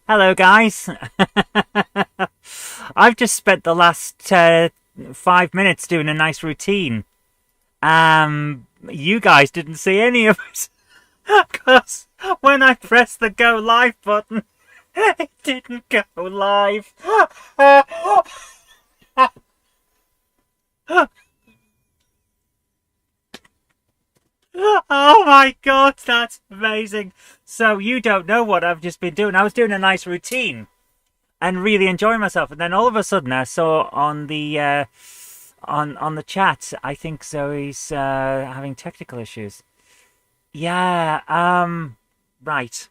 Hello, guys. I've just spent the last 5 minutes doing a nice routine. You guys didn't see any of it because when I pressed the go live button, it didn't go live. Oh my god, that's amazing. So you don't know what I've just been doing. I was doing a nice routine and really enjoying myself, and then all of a sudden I saw on the on the chat, I think Zoe's having technical issues. Yeah, right.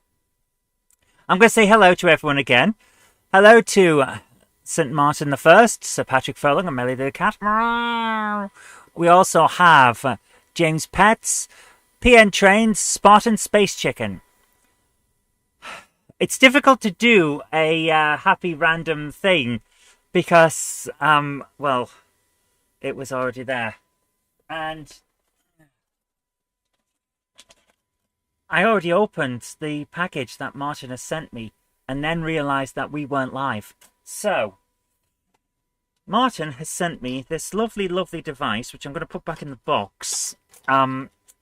I'm going to say hello to everyone again. Hello to St. Martin the First, Sir Patrick Furlong, and Melly the Cat. We also have James Pets, PN Trains, Spot, and Space Chicken. It's difficult to do a happy random thing because, well, it was already there. And I already opened the package that Martin has sent me and then realised that we weren't live. So, Martin has sent me this lovely, lovely device, which I'm going to put back in the box.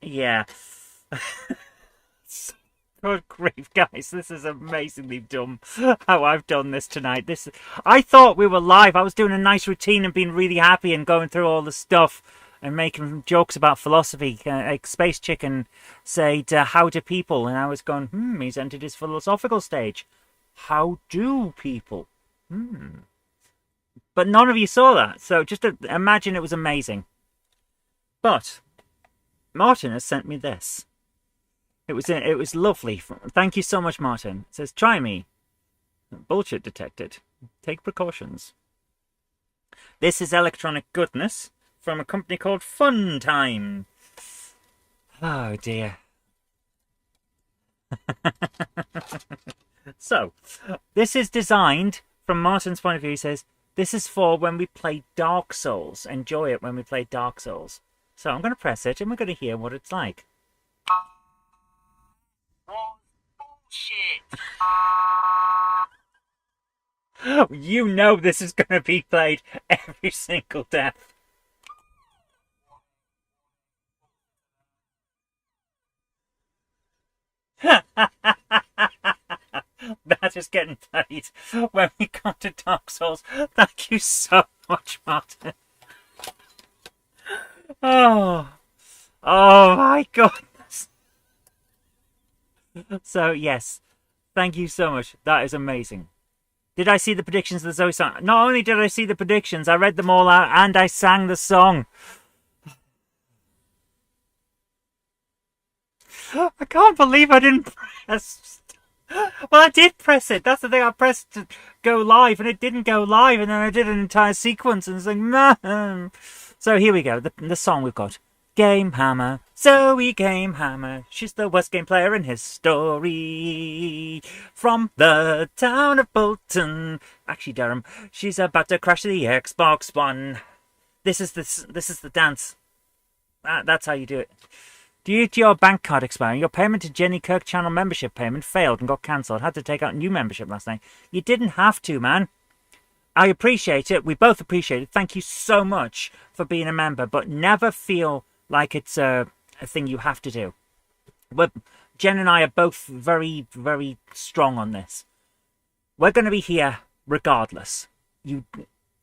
Yeah. Good grief, guys, this is amazingly dumb how I've done this tonight. I thought we were live. I was doing a nice routine and being really happy and going through all the stuff and making jokes about philosophy. Like Space Chicken said, how do people? And I was going, he's entered his philosophical stage. How do people? But none of you saw that, so just imagine it was amazing. But Martin has sent me this. It was lovely. Thank you so much, Martin. It says, try me. Bullshit detected. Take precautions. This is electronic goodness from a company called Fun Time. Oh, dear. So, this is designed, from Martin's point of view, he says, this is for when we play Dark Souls. Enjoy it when we play Dark Souls. So I'm going to press it and we're going to hear what it's like. Bullshit. You know this is going to be played every single death. That is getting played when we come to Dark Souls. Thank you so much, Martin. Oh my goodness. So, yes, thank you so much. That is amazing. Did I see the predictions of the Zoe song? Not only did I see the predictions, I read them all out and I sang the song. I can't believe I didn't press. Well, I did press it. That's the thing. I pressed to go live and it didn't go live, and then I did an entire sequence and it's like, man. So here we go. The song we've got. GameHammer, Zoe GameHammer. She's the worst game player in history. From the town of Bolton, actually Durham. She's about to crash the Xbox One. This is the dance. That's how you do it. Due to your bank card expiring, your payment to Jenny Kirk channel membership payment failed and got cancelled. Had to take out a new membership last night. You didn't have to, man. I appreciate it. We both appreciate it. Thank you so much for being a member, but never feel like it's a thing you have to do. But Jen and I are both very, very strong on this. We're going to be here regardless. You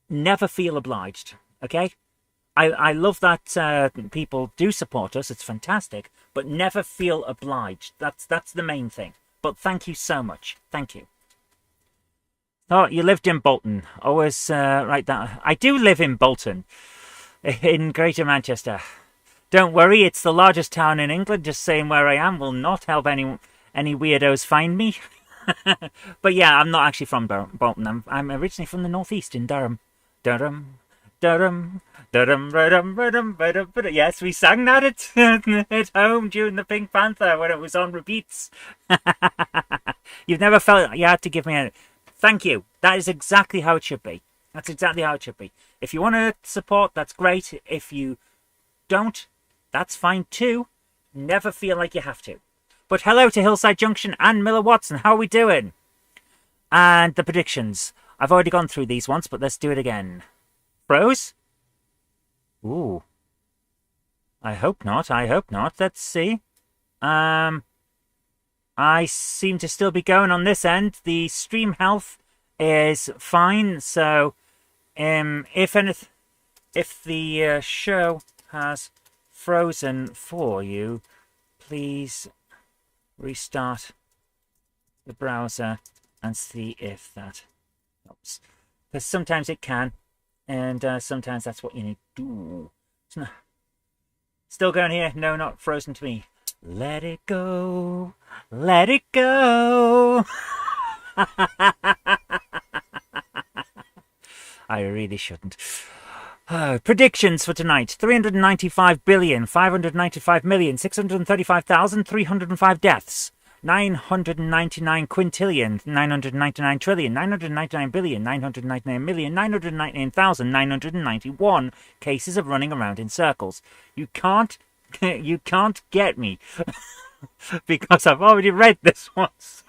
never feel obliged, okay? I love that people do support us. It's fantastic. But never feel obliged. That's the main thing. But thank you so much. Thank you. Oh, you lived in Bolton. Always write that. I do live in Bolton, in Greater Manchester. Don't worry, it's the largest town in England. Just saying where I am will not help any weirdos find me. But yeah, I'm not actually from Bolton. I'm originally from the northeast in Durham. Durham. Yes, we sang that at home during the Pink Panther when it was on repeats. You've never felt you had to give me a thank you. That is exactly how it should be. That's exactly how it should be. If you want to support, that's great. If you don't, that's fine too. Never feel like you have to. But hello to Hillside Junction and Miller Watson. How are we doing? And the predictions. I've already gone through these once, but let's do it again. Froze? Ooh. I hope not. I hope not. Let's see. I seem to still be going on this end. The stream health is fine. So, if the show has frozen for you, please restart the browser and see if that helps. Because sometimes it can, and sometimes that's what you need to do. Still going here? No, not frozen to me. Let it go. Let it go. I really shouldn't. Predictions for tonight. 395,595,635,305 deaths. 999 quintillion, 999 trillion, 999 billion, 999 million, 999,991 cases of running around in circles. You can't get me because I've already read this once.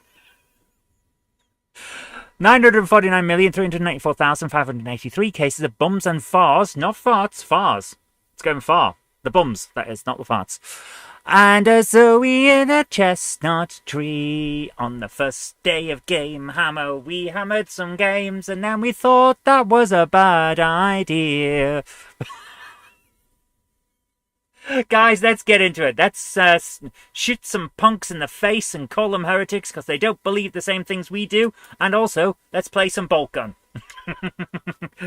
949,394,583 cases of bums and fars, not farts, fars. It's going far. The bums, that is, not the farts. And a Zoe in a chestnut tree. On the first day of GameHammer, we hammered some games, and then we thought that was a bad idea. Guys, let's get into it. Let's shoot some punks in the face and call them heretics because they don't believe the same things we do. And also, let's play some Boltgun.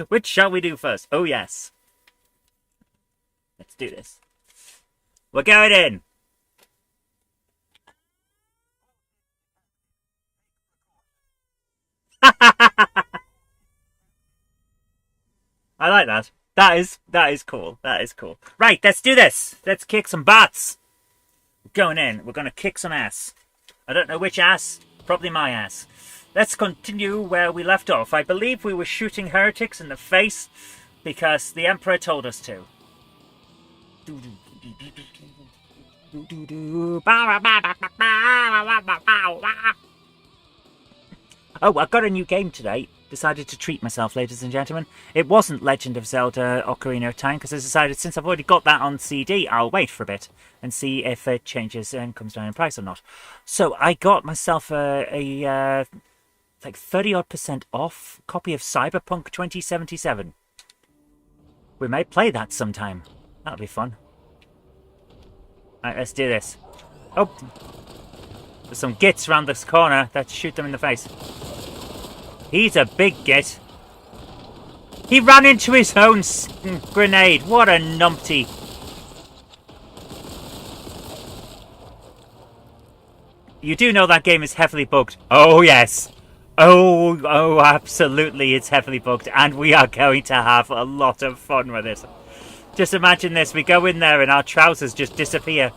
Which shall we do first? Oh, yes. Let's do this. We're going in. I like that. That is cool. That is cool. Right, let's do this. Let's kick some butts. We're going in. We're going to kick some ass. I don't know which ass. Probably my ass. Let's continue where we left off. I believe we were shooting heretics in the face because the Emperor told us to. Oh, I got a new game today. Decided to treat myself, ladies and gentlemen. It wasn't Legend of Zelda Ocarina of Time because I decided since I've already got that on CD, I'll wait for a bit and see if it changes and comes down in price or not. So I got myself a like 30-odd% off copy of Cyberpunk 2077. We may play that sometime. That'll be fun. Alright, let's do this. Oh! There's some gits around this corner. Let's shoot them in the face. He's a big git. He ran into his own grenade. What a numpty. You do know that game is heavily bugged. Oh, yes. Oh, absolutely, it's heavily bugged. And we are going to have a lot of fun with it. Just imagine this. We go in there and our trousers just disappear.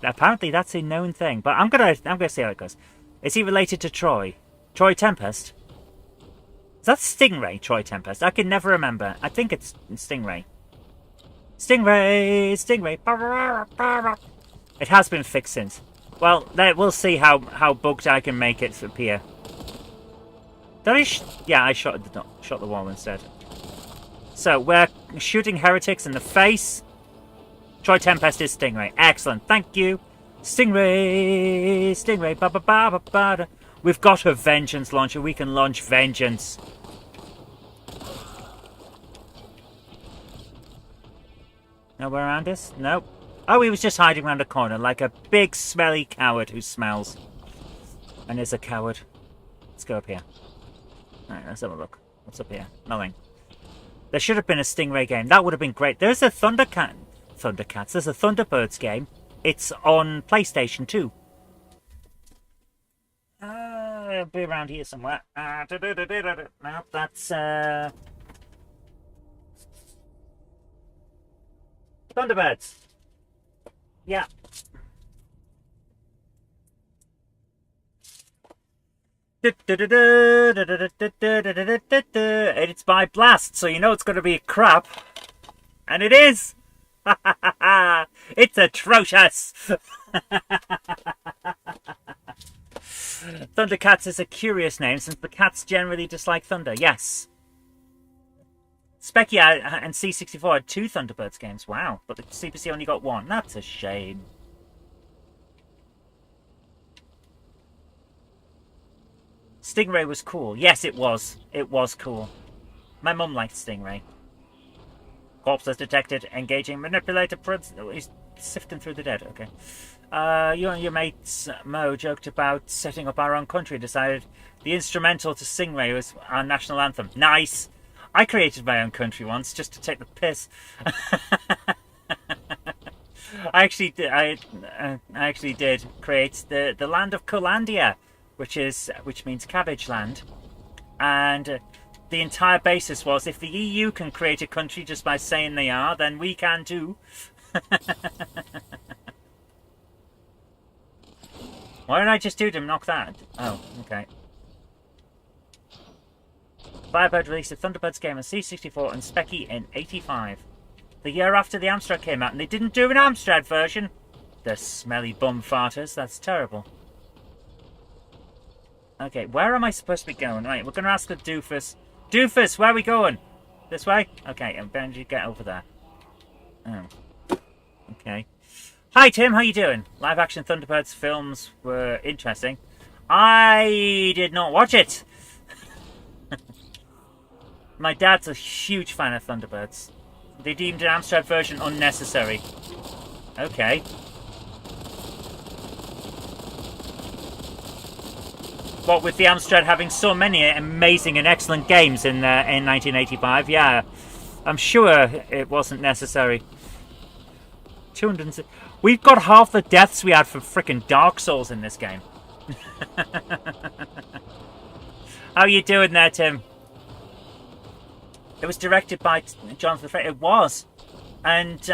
Apparently, that's a known thing. But I'm gonna see how it goes. Is he related to Troy? Troy Tempest? Is that Stingray, Troy Tempest? I can never remember. I think it's Stingray. Stingray. It has been fixed since. Well, we'll see how bugged I can make it appear. Did I? Yeah, I shot the wall instead. So we're shooting heretics in the face. Troy Tempest is Stingray. Excellent. Thank you. Stingray, ba ba ba ba ba. We've got a vengeance launcher. We can launch vengeance. Nowhere around us? Nope. Oh, he was just hiding around a corner like a big smelly coward who smells. And is a coward. Let's go up here. Alright, let's have a look. What's up here? Nothing. There should have been a Stingray game. That would have been great. There's a Thundercats. There's a Thunderbirds game. It's on PlayStation 2. It'll be around here somewhere. No, that's Thunderbirds. Yeah. It's by Blast, so you know it's going to be crap. And it is. It's atrocious! Thundercats is a curious name since the cats generally dislike thunder. Yes. Specky and C64 had 2 Thunderbirds games. Wow. But the CPC only got 1. That's a shame. Stingray was cool. Yes, it was. It was cool. My mum liked Stingray. Corpses detected. Engaging manipulator prods. Oh, he's sifting through the dead. Okay. You and your mates Mo joked about setting up our own country. Decided the instrumental to Stingray was our national anthem. Nice. I created my own country once just to take the piss. I actually did create the land of Colandia, which means cabbage land, and the entire basis was if the EU can create a country just by saying they are, then we can too. Why did I just do to knock that? Oh, okay. Firebird released a Thunderbirds game on C64 and Specky in '85. The year after the Amstrad came out, and they didn't do an Amstrad version. The smelly bum farters, that's terrible. Okay, where am I supposed to be going? Right, we're going to ask the doofus. Doofus, where are we going? This way? Okay, I'm going to get over there. Oh. Okay. Hi Tim, how you doing? Live action Thunderbirds films were interesting. I did not watch it. My dad's a huge fan of Thunderbirds. They deemed an Amstrad version unnecessary. Okay. What with the Amstrad having so many amazing and excellent games in 1985, yeah. I'm sure it wasn't necessary. 206. We've got half the deaths we had for frickin' Dark Souls in this game. How you doing there, Tim? It was directed by Jonathan Frakes. It was, and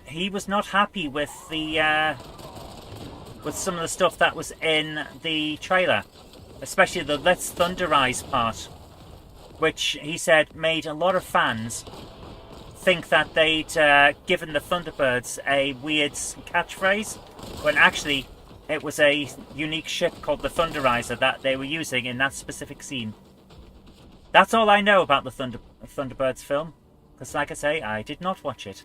he was not happy with the with some of the stuff that was in the trailer, especially the "Let's Thunderize" part, which he said made a lot of fans think that they'd given the Thunderbirds a weird catchphrase, when actually it was a unique ship called the Thunderizer that they were using in that specific scene. That's all I know about the Thunderbirds film, because like I say, I did not watch it.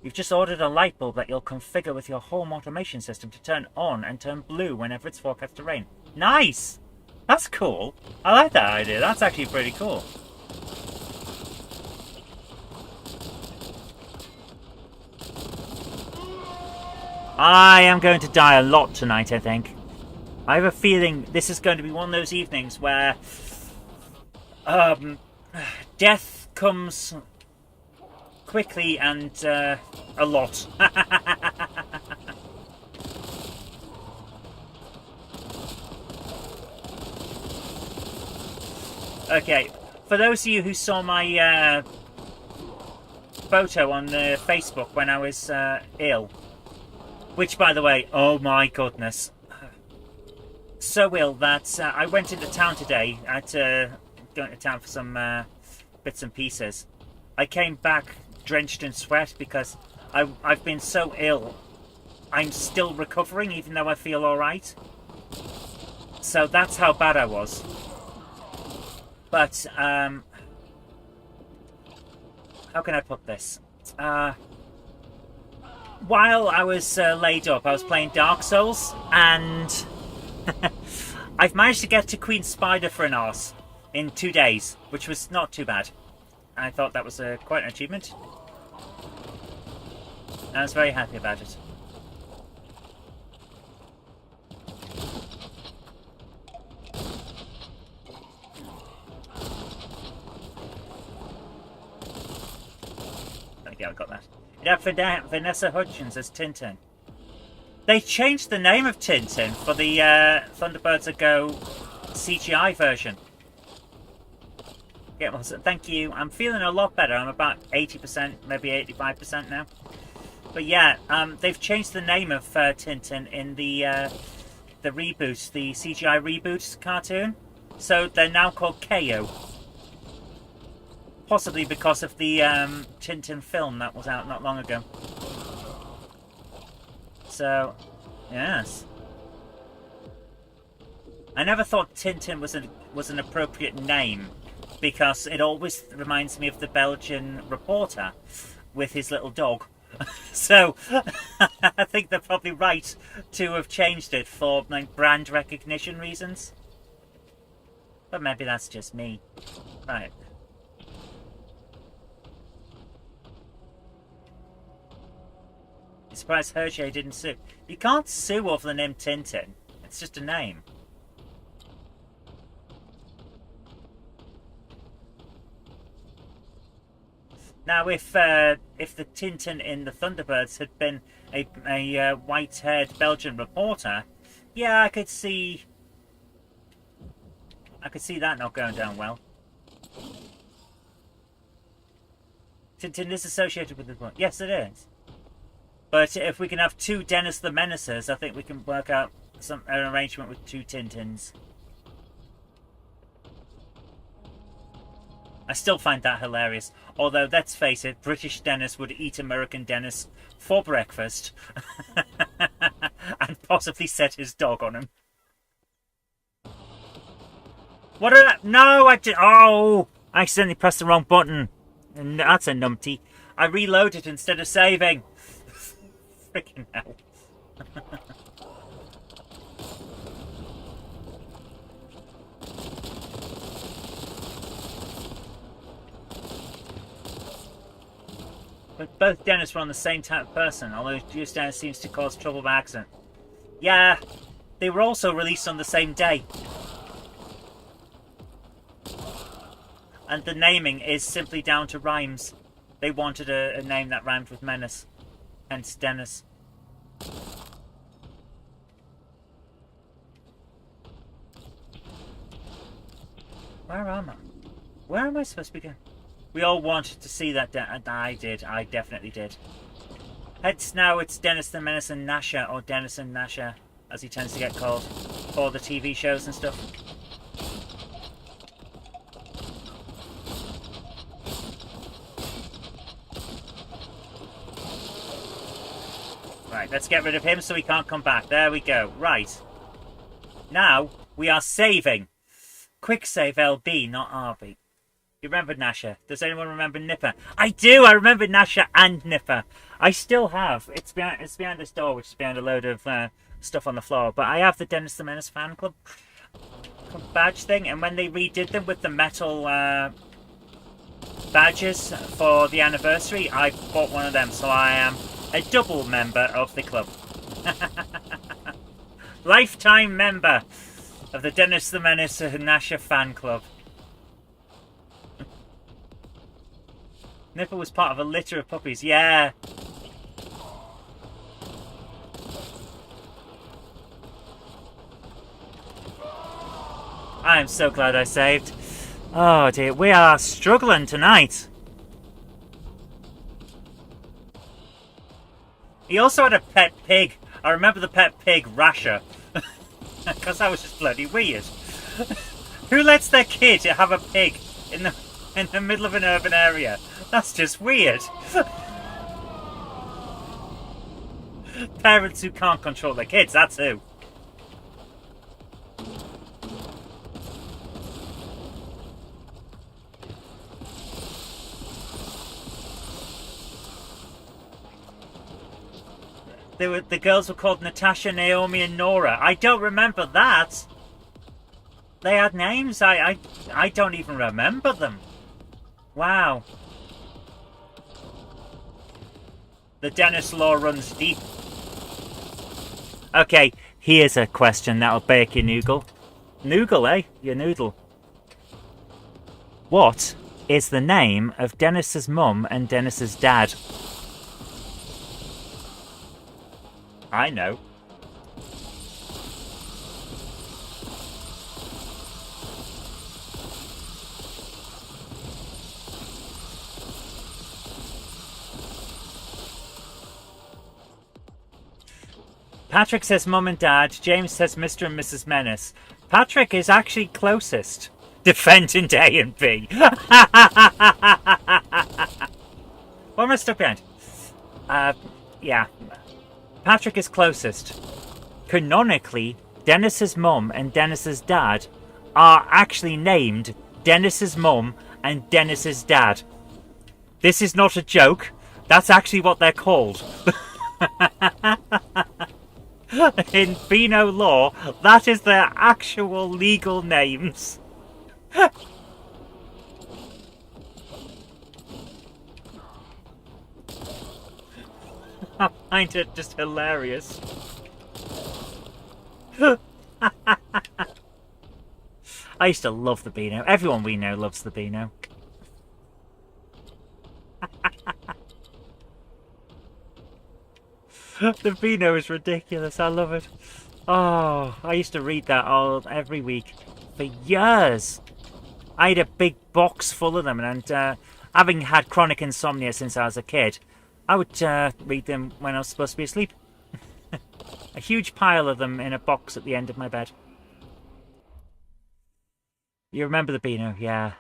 You've just ordered a light bulb that you'll configure with your home automation system to turn on and turn blue whenever it's forecast to rain. Nice! That's cool. I like that idea. That's actually pretty cool. I am going to die a lot tonight, I think. I have a feeling this is going to be one of those evenings where death comes quickly and a lot. Okay, for those of you who saw my photo on Facebook when I was ill, which by the way, oh my goodness, so ill that I went into town today. I had to go into town for some bits and pieces. I came back drenched in sweat because I've been so ill. I'm still recovering even though I feel alright. So that's how bad I was. But how can I put this? While I was laid up, I was playing Dark Souls, and I've managed to get to Queen Spider for an arse in 2 days, which was not too bad. I thought that was quite an achievement. I was very happy about it. Okay, I got that. Yeah, Vanessa Hudgens as Tintin. They changed the name of Tintin for the Thunderbirds Go CGI version. Yeah, well, thank you. I'm feeling a lot better. I'm about 80%, maybe 85% now. But yeah, they've changed the name of Tintin in the reboot, the CGI reboot cartoon. So they're now called KO. Possibly because of the Tintin film that was out not long ago. So, yes. I never thought Tintin was an appropriate name because it always reminds me of the Belgian reporter with his little dog. So, I think they're probably right to have changed it for like brand recognition reasons. But maybe that's just me. Right. I'm surprised Hergé didn't sue. You can't sue over the name Tintin. It's just a name. Now, if the Tintin in the Thunderbirds had been a white-haired Belgian reporter, yeah, I could see that not going down well. Tintin is associated with the book. Yes, it is. But if we can have two Dennis the Menacers, I think we can work out an arrangement with two Tintins. I still find that hilarious. Although, let's face it, British Dennis would eat American Dennis for breakfast. And possibly set his dog on him. What did I... No, I accidentally pressed the wrong button. And that's a numpty. I reloaded instead of saving. Freaking hell. But both Dennis were on the same type of person, although Juice Dennis seems to cause trouble by accident. Yeah, they were also released on the same day. And the naming is simply down to rhymes. They wanted a name that rhymed with menace. Hence Dennis. Where am I? Where am I supposed to be going? We all wanted to see that. I did. I definitely did. Hence now it's Dennis the Menace and Nasha, or Dennis and Nasha, as he tends to get called, for the TV shows and stuff. Right, let's get rid of him so he can't come back. There we go. Right. Now, we are saving. Quick save LB, not RB. You remember Nasha? Does anyone remember Nipper? I do! I remember Nasha and Nipper. I still have. It's behind this door, which is behind a load of stuff on the floor. But I have the Dennis the Menace fan club badge thing. And when they redid them with the metal badges for the anniversary, I bought one of them. So I am a double member of the club. Lifetime member of the Dennis the Menace and Nasha fan club. Nipper was part of a litter of puppies. Yeah. I am so glad I saved. Oh dear, we are struggling tonight. He also had a pet pig. I remember the pet pig, Rasher. Because that was just bloody weird. Who lets their kid have a pig in the middle of an urban area? That's just weird. Parents who can't control their kids, that's who. The girls were called Natasha, Naomi and Nora. I don't remember that. They had names. I don't even remember them. Wow. The Dennis law runs deep. Okay, here's a question that'll bake your noodle. Noodle, eh? Your noodle. What is the name of Dennis's mum and Dennis's dad? I know. Patrick says mum and dad. James says Mr. and Mrs. Menace. Patrick is actually closest Defendant A and B. What am I stuck behind? Yeah. Patrick is closest. Canonically, Dennis's mum and Dennis's dad are actually named Dennis's mum and Dennis's dad. This is not a joke. That's actually what they're called. In Beano law, that is their actual legal names. I find it just hilarious. I used to love the Beano. Everyone we know loves the Beano. The Beano is ridiculous. I love it. Oh, I used to read that every week for years. I had a big box full of them, and having had chronic insomnia since I was a kid, I would read them when I was supposed to be asleep. A huge pile of them in a box at the end of my bed. You remember the Beano, yeah.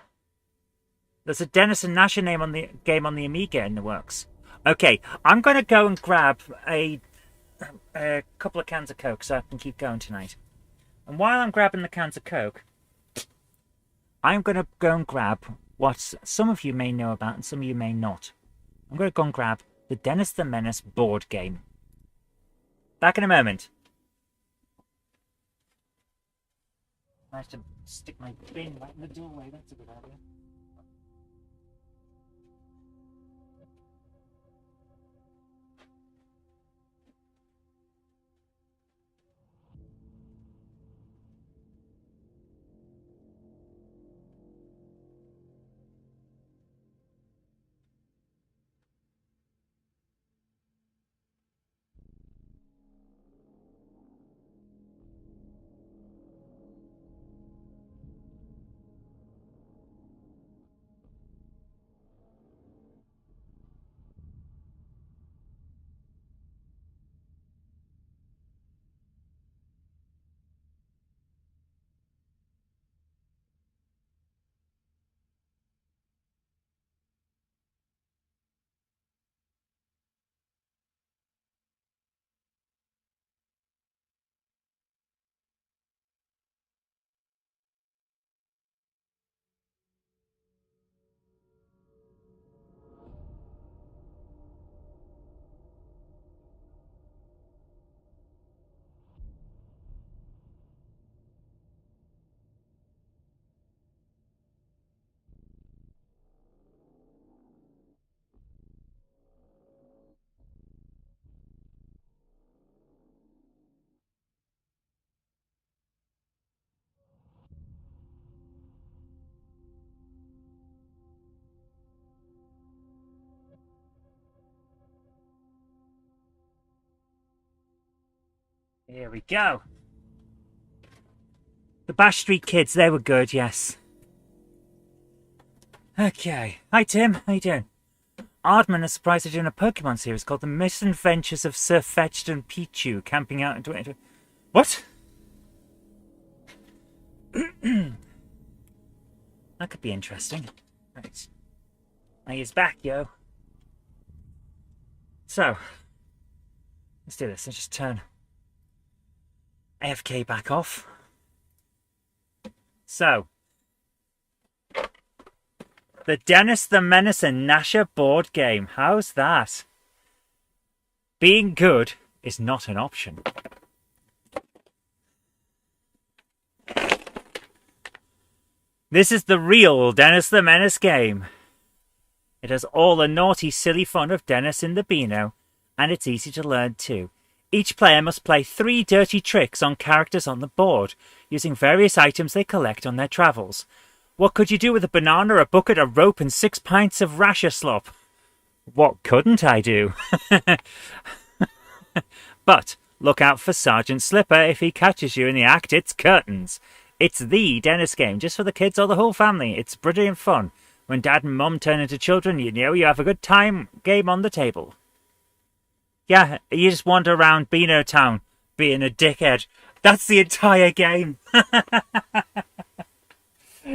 There's a Dennis and Nasher name on the game on the Amiga in the works. Okay, I'm going to go and grab a couple of cans of Coke so I can keep going tonight. And while I'm grabbing the cans of Coke, I'm going to go and grab what some of you may know about and some of you may not. I'm going to go and grab the Dennis the Menace board game. Back in a moment. Nice to stick my bin right in the doorway. That's a good idea. Here we go. The Bash Street Kids, they were good, yes. Okay. Hi, Tim. How you doing? Aardman is surprised they're doing a Pokemon series called The Misadventures of Sir Fetched and Pichu, camping out in 2020. What? That could be interesting. Right. Now he's back, yo. So, let's do this. Let's just turn AFK back off. So, the Dennis the Menace and Nasher board game. How's that? Being good is not an option. This is the real Dennis the Menace game. It has all the naughty, silly fun of Dennis in the Beano, and it's easy to learn too. Each player must play 3 dirty tricks on characters on the board, using various items they collect on their travels. What could you do with a banana, a bucket, a rope, and 6 pints of rasher slop? What couldn't I do? But look out for Sergeant Slipper. If he catches you in the act, it's curtains. It's the Dennis game, just for the kids or the whole family. It's brilliant fun. When Dad and Mum turn into children, you know you have a good time game on the table. Yeah, you just wander around Beano Town being a dickhead. That's the entire game.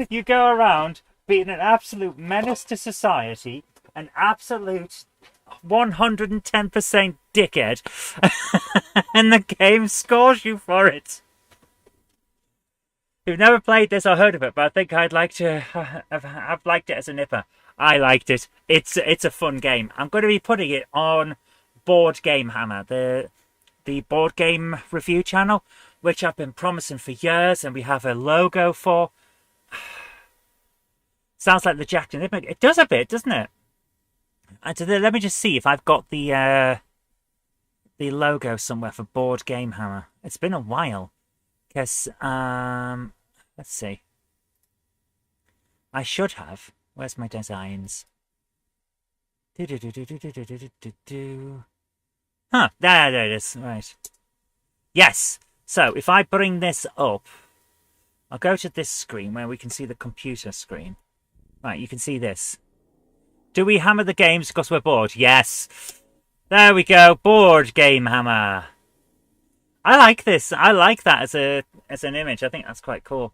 You go around being an absolute menace to society, an absolute 110% dickhead, and the game scores you for it. If you've never played this or heard of it, but I think I'd like to have liked it as a nipper. I liked it. It's a fun game. I'm going to be putting it on GameHammer, the board game review channel, which I've been promising for years, and we have a logo for. Sounds like the Jack and Nipper. It does a bit, doesn't it? And so let me just see if I've got the logo somewhere for Board Game Hammer. It's been a while. Because, let's see. I should have. Where's my designs? Huh, there it is. Right. Yes. So, if I bring this up, I'll go to this screen where we can see the computer screen. Right, you can see this. Do we hammer the games because we're bored? Yes. There we go. Board Game Hammer. I like this. I like that as an image. I think that's quite cool.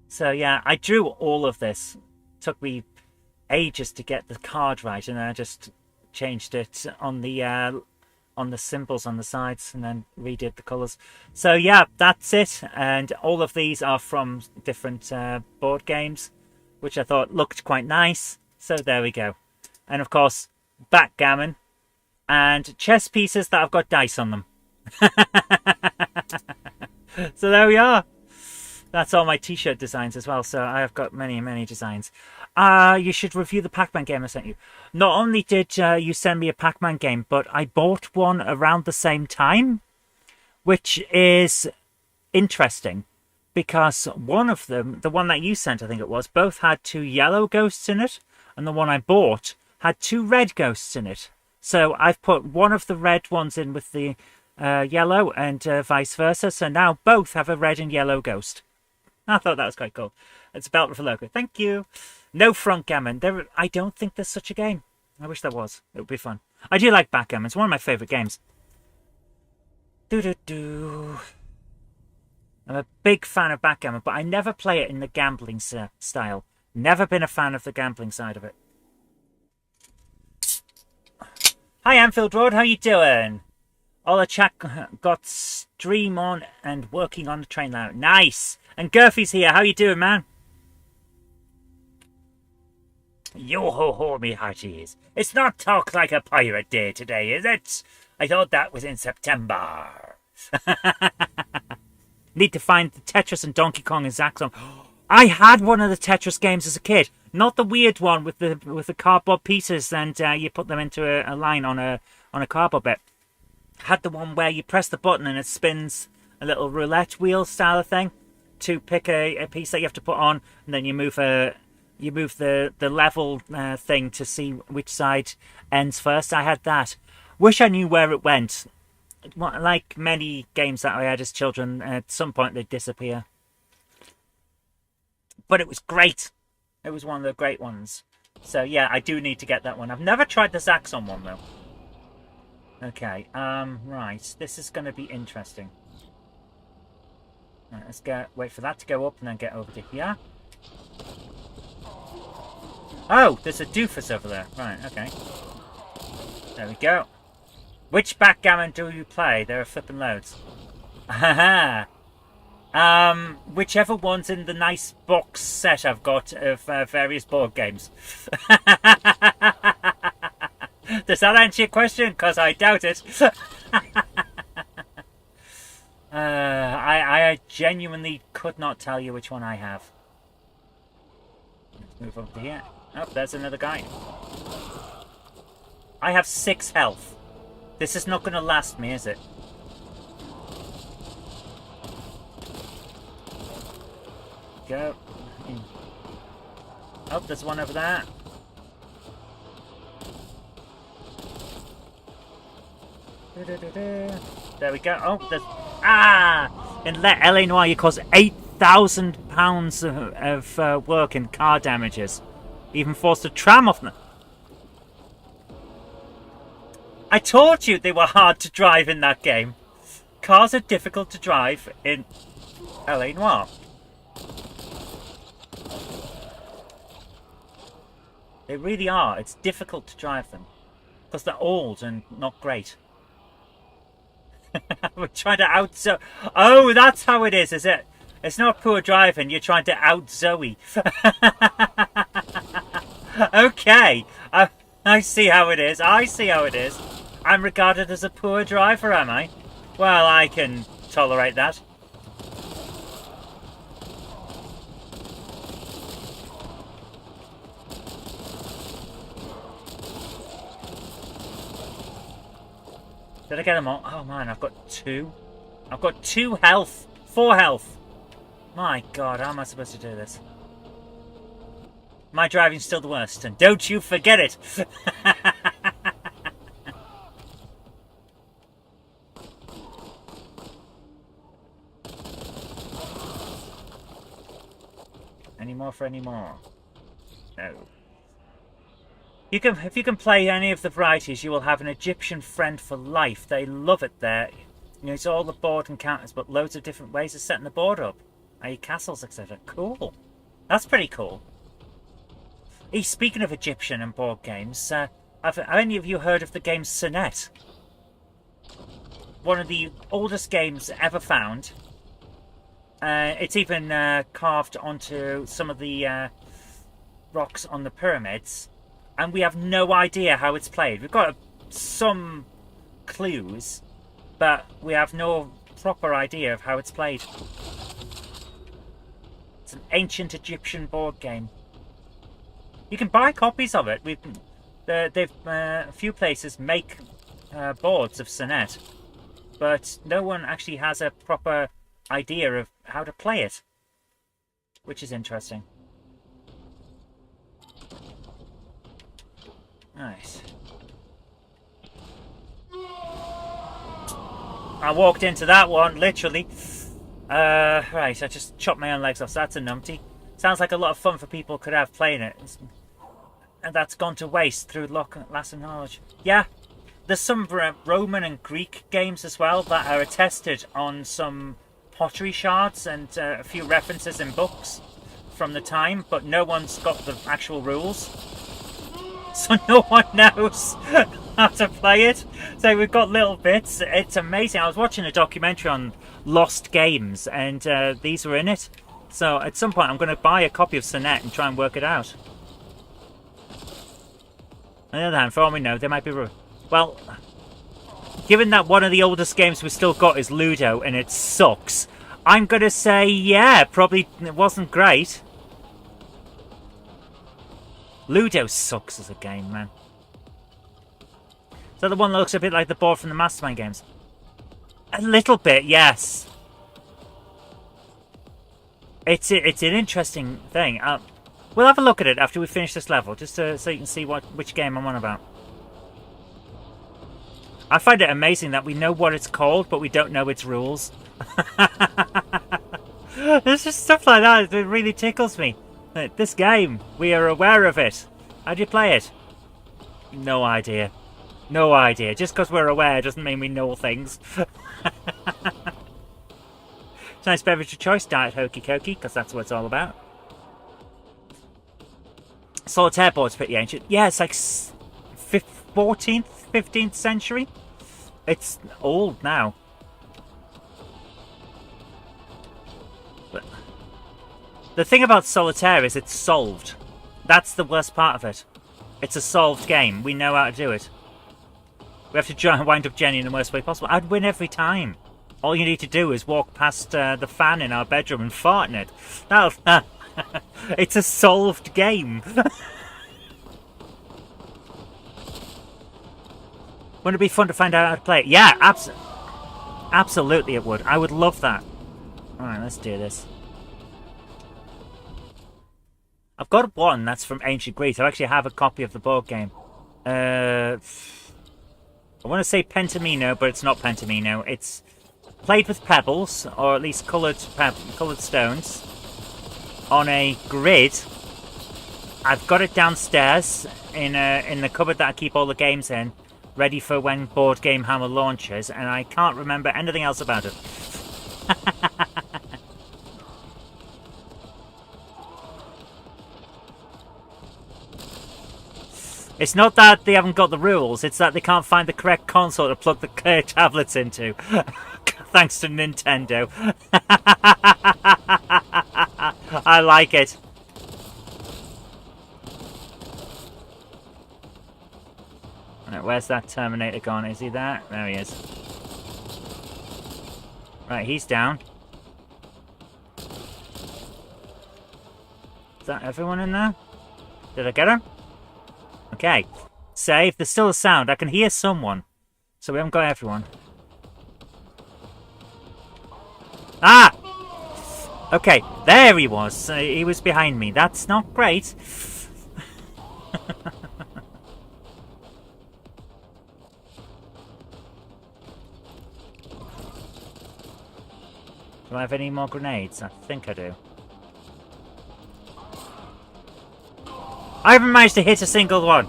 So yeah, I drew all of this. Took me ages to get the card right, and then I just changed it on the symbols on the sides, and then redid the colours. So yeah, that's it. And all of these are from different board games, which I thought looked quite nice. So there we go. And of course, backgammon and chess pieces that have got dice on them. So there we are. That's all my t-shirt designs as well. So I have got many designs. You should review the Pac-Man game I sent you. Not only did you send me a Pac-Man game, but I bought one around the same time, which is interesting because one of them, the one that you sent, I think it was, both had 2 yellow ghosts in it, and the one I bought had 2 red ghosts in it. So I've put one of the red ones in with the yellow, and vice versa. So now both have a red and yellow ghost. I thought that was quite cool. It's a belt for logo. Thank you. No front gammon. I don't think there's such a game. I wish there was. It would be fun. I do like backgammon. It's one of my favourite games. I'm a big fan of backgammon, but I never play it in the gambling style. Never been a fan of the gambling side of it. Hi, Anfield Road. How you doing? All the chat got stream on and working on the train now. Nice. And Gurphy's here. How you doing, man? Yo ho ho, me hearties. It's not Talk Like a Pirate Day today, is it? I thought that was in September. Need to find the Tetris and Donkey Kong and Zaxxon. I had one of the Tetris games as a kid. Not the weird one with the cardboard pieces and you put them into a line on a cardboard bit. Had the one where you press the button and it spins a little roulette wheel style of thing to pick a piece that you have to put on, and then you move the level thing to see which side ends first. I had that. Wish I knew where it went. Like many games that I had as children, at some point they'd disappear. But it was great. It was one of the great ones. So yeah, I do need to get that one. I've never tried the Zaxxon one though. Okay, right. This is going to be interesting. Right, let's wait for that to go up and then get over to here. Oh, there's a doofus over there. Right, okay. There we go. Which backgammon do you play? There are flipping loads. Haha. Whichever one's in the nice box set I've got of various board games. Does that answer your question? Because I doubt it. I genuinely could not tell you which one I have. Let's move over to here. Oh, there's another guy. I have 6 health. This is not going to last me, is it? Go. Oh, there's one over there. There we go. Oh, there's... Ah! In LA Noire, you cause £8,000 of work in car damages. Even forced a tram off them. I told you they were hard to drive in that game. Cars are difficult to drive in LA Noire. They really are. It's difficult to drive them because they're old and not great. We're trying to out Zoe. Oh, that's how it is it? It's not poor driving. You're trying to out Zoe. Okay, I see how it is. I see how it is. I'm regarded as a poor driver, am I? Well, I can tolerate that. Did I get them all? Oh man, I've got 2. I've got 2 health. 4 health. My god, how am I supposed to do this? My driving's still the worst, and don't you forget it! Any more for any more? No. If you can play any of the varieties, you will have an Egyptian friend for life. They love it there. You know, it's all the board encounters, but loads of different ways of setting the board up. i.e. castles, etc. Cool. That's pretty cool. Hey, speaking of Egyptian and board games, have any of you heard of the game Sonnet? One of the oldest games ever found. It's even carved onto some of the rocks on the pyramids. And we have no idea how it's played. We've got some clues, but we have no proper idea of how it's played. It's an ancient Egyptian board game. You can buy copies of it. A few places make boards of Sonnet, but no one actually has a proper idea of how to play it, which is interesting. Nice. I walked into that one, literally. Right, I just chopped my own legs off, so that's a numpty. Sounds like a lot of fun for people could have playing it. And that's gone to waste through lack of knowledge. Yeah, there's some Roman and Greek games as well that are attested on some pottery shards and a few references in books from the time, but no one's got the actual rules. So no one knows how to play it. So we've got little bits. It's amazing. I was watching a documentary on lost games, and these were in it. So at some point I'm going to buy a copy of Sonnet and try and work it out. On the other hand, for all we know, they might be ruined. Well, given that one of the oldest games we've still got is Ludo, and it sucks, I'm going to say, yeah, probably it wasn't great. Ludo sucks as a game, man. Is that the one that looks a bit like the board from the Mastermind games? A little bit, yes. It's an interesting thing. We'll have a look at it after we finish this level, just so you can see which game I'm on about. I find it amazing that we know what it's called, but we don't know its rules. There's just stuff like that. It really tickles me. This game, we are aware of it. How do you play it? No idea. No idea. Just because we're aware doesn't mean we know things. It's nice beverage of choice, Diet Hokey Cokey, because that's what it's all about. Solitaire board's pretty ancient. Yeah, it's like 14th, 15th century. It's old now. But the thing about Solitaire is it's solved. That's the worst part of it. It's a solved game. We know how to do it. We have to try and wind up Jenny in the worst way possible. I'd win every time. All you need to do is walk past the fan in our bedroom and fart in it. It's a solved game. Wouldn't it be fun to find out how to play it? Yeah, absolutely it would. I would love that. Alright, let's do this. I've got one that's from Ancient Greece. I actually have a copy of the board game. I want to say Pentamino, but it's not Pentamino. It's played with pebbles, or at least coloured stones, on a grid. I've got it downstairs in the cupboard that I keep all the games in, ready for when GameHammer launches, and I can't remember anything else about it. It's not that they haven't got the rules, it's that they can't find the correct console to plug the tablets into. Thanks to Nintendo. I like it. Right, where's that Terminator gone? Is he there? There he is. Right, he's down. Is that everyone in there? Did I get him? Okay. Save. There's still a sound. I can hear someone. So we haven't got everyone. Ah! Okay, there he was. He was behind me. That's not great. Do I have any more grenades? I think I do. I haven't managed to hit a single one.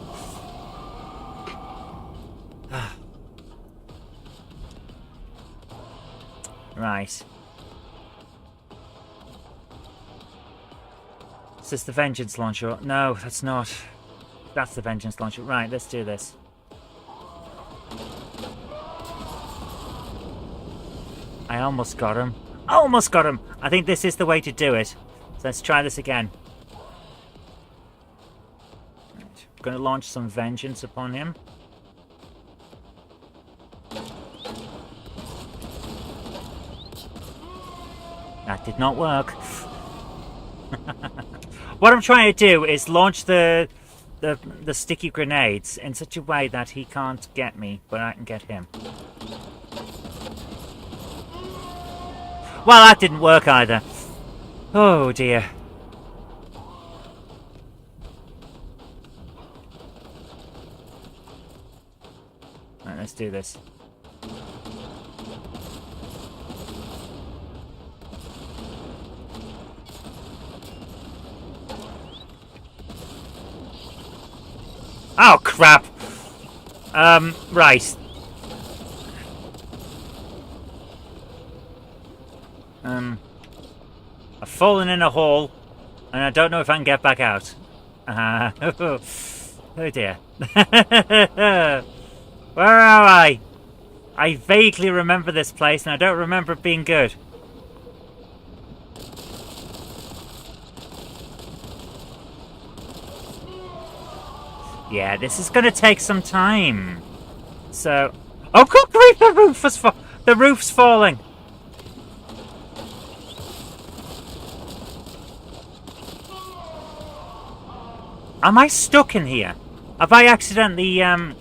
Right. Is this the Vengeance launcher? No, that's not. That's the Vengeance launcher. Right, let's do this. I almost got him. Almost got him! I think this is the way to do it. So let's try this again. I'm going to launch some Vengeance upon him. That did not work. What I'm trying to do is launch the sticky grenades in such a way that he can't get me, but I can get him. Well, that didn't work either. Oh dear. Right, let's do this. Oh, crap! Right. I've fallen in a hole, and I don't know if I can get back out. Oh dear. Where am I? I vaguely remember this place, and I don't remember it being good. Yeah, this is going to take some time. So... Oh, good grief, the roof's falling! Am I stuck in here? Have I accidentally, Yeah,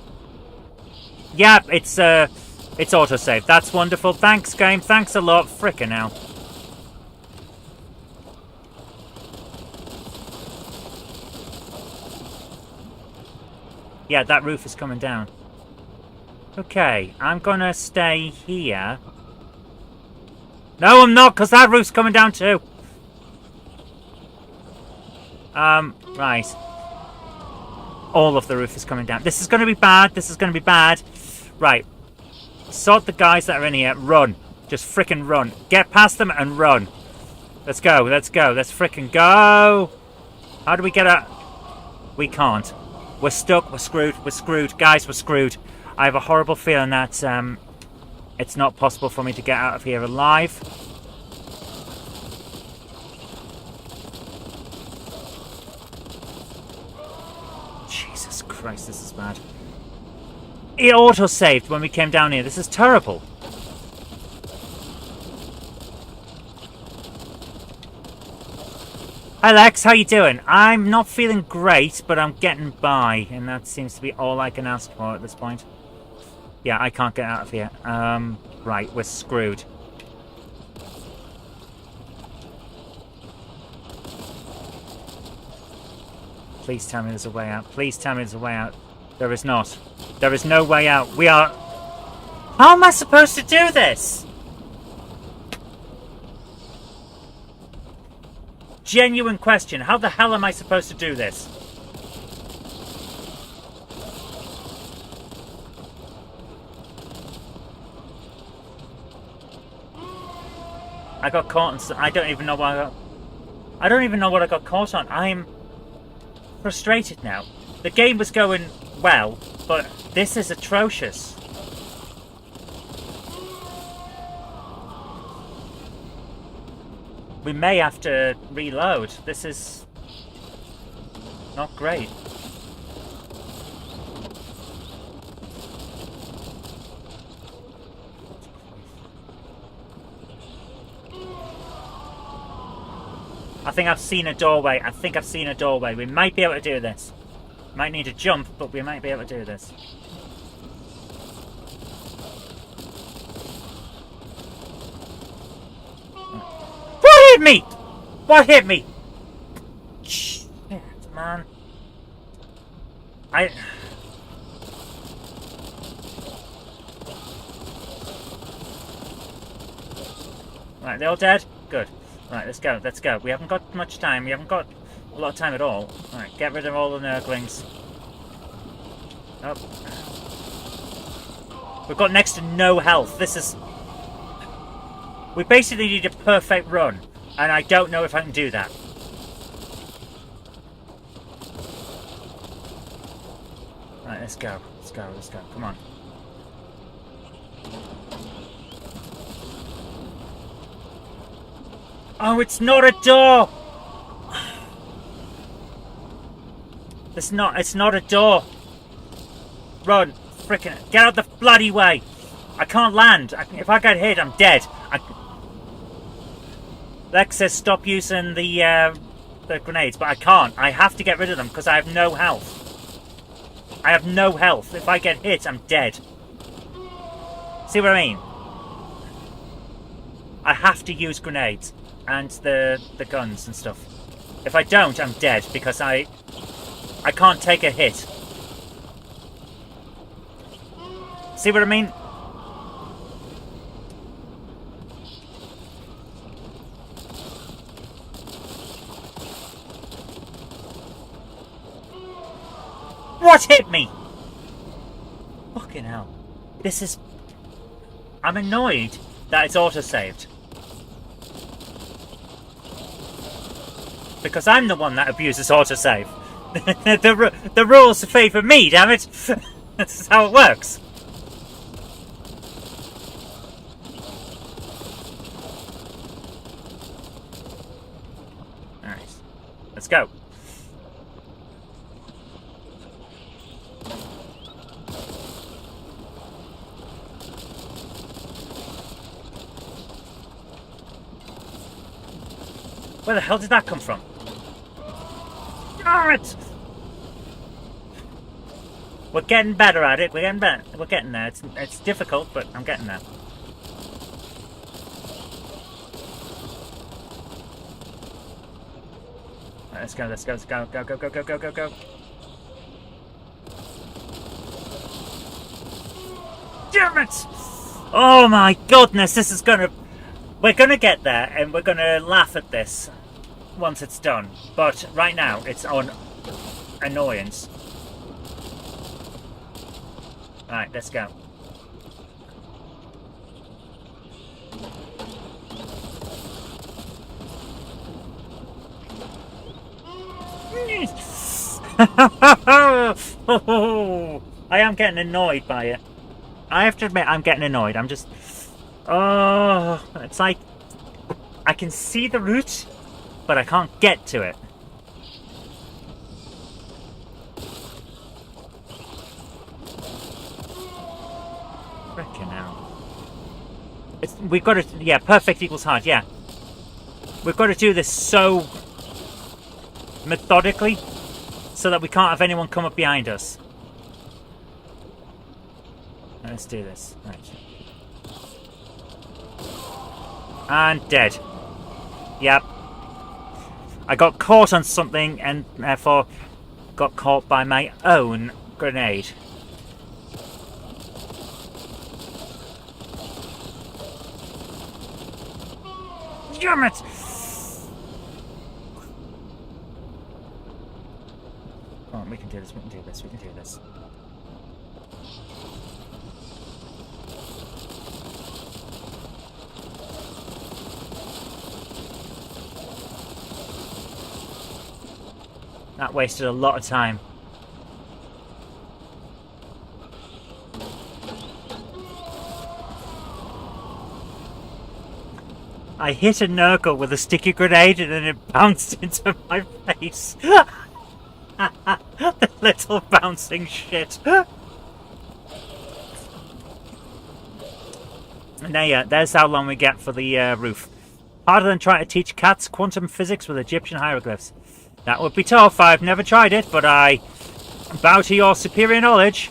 it's autosave. That's wonderful. Thanks, game. Thanks a lot. Frickin' hell. Yeah, that roof is coming down. Okay, I'm gonna stay here. No, I'm not, because that roof's coming down too. Right. All of the roof is coming down. This is going to be bad. This is going to be bad. Right. Sort the guys that are in here. Run. Just frickin' run. Get past them and run. Let's go. Let's go. Let's frickin' go. How do we get out? We can't. We're stuck. We're screwed. We're screwed. Guys, we're screwed. I have a horrible feeling that it's not possible for me to get out of here alive. Jesus Christ, this is bad. It auto-saved when we came down here. This is terrible. Hi Lex, how you doing? I'm not feeling great, but I'm getting by, and that seems to be all I can ask for at this point. Yeah, I can't get out of here. Right, we're screwed. Please tell me there's a way out. Please tell me there's a way out. There is not. There is no way out. We are... How am I supposed to do this? Genuine question. How the hell am I supposed to do this? I got caught on... I don't even know what I got... I don't even know what I got caught on. I'm frustrated now. The game was going well, but this is atrocious. We may have to reload. This is not great. I think I've seen a doorway. I think I've seen a doorway. We might be able to do this. Might need to jump, but we might be able to do this. What hit me? What hit me? Shit, man. Right, they're all dead? Good. Right, let's go, let's go. We haven't got much time. We haven't got a lot of time at all. Alright, get rid of all the nurglings. Oh. We've got next to no health. This is... We basically need a perfect run, and I don't know if I can do that. Right, let's go. Let's go, let's go. Come on. Oh, it's not a door! It's not a door. Run. Frickin' get out the bloody way. I can't land. If I get hit, I'm dead. Lex says stop using the grenades, but I can't. I have to get rid of them because I have no health. I have no health. If I get hit, I'm dead. See what I mean? I have to use grenades and the guns and stuff. If I don't, I'm dead because I can't take a hit. See what I mean? What hit me? Fucking hell. This is... I'm annoyed that it's auto-saved. Because I'm the one that abuses autosave. The rules favour me, damn it! This is how it works. Alright. Let's go. Where the hell did that come from? Damn it! We're getting better at it. We're getting better. We're getting there. It's difficult, but I'm getting there. Right, let's go. Let's go. Let's go. Go. Go. Go. Go. Go. Go. Go. Damn it! Oh my goodness! This is gonna. We're gonna get there, and we're gonna laugh at this once it's done. But right now, it's on annoyance. Alright, let's go. I am getting annoyed by it. I have to admit, I'm getting annoyed. I'm just... Oh, it's like... I can see the route, but I can't get to it. Frickin' hell. We've got to... Yeah, perfect equals hard, yeah. We've got to do this so... methodically, so that we can't have anyone come up behind us. Let's do this. Right. And dead. Yep. I got caught on something and therefore got caught by my own grenade. Damn it! Come on, we can do this, we can do this, we can do this. That wasted a lot of time. I hit a Nurgle with a sticky grenade and then it bounced into my face. The little bouncing shit. And there's how long we get for the roof. Harder than trying to teach cats quantum physics with Egyptian hieroglyphs. That would be tough. I've never tried it, but I bow to your superior knowledge.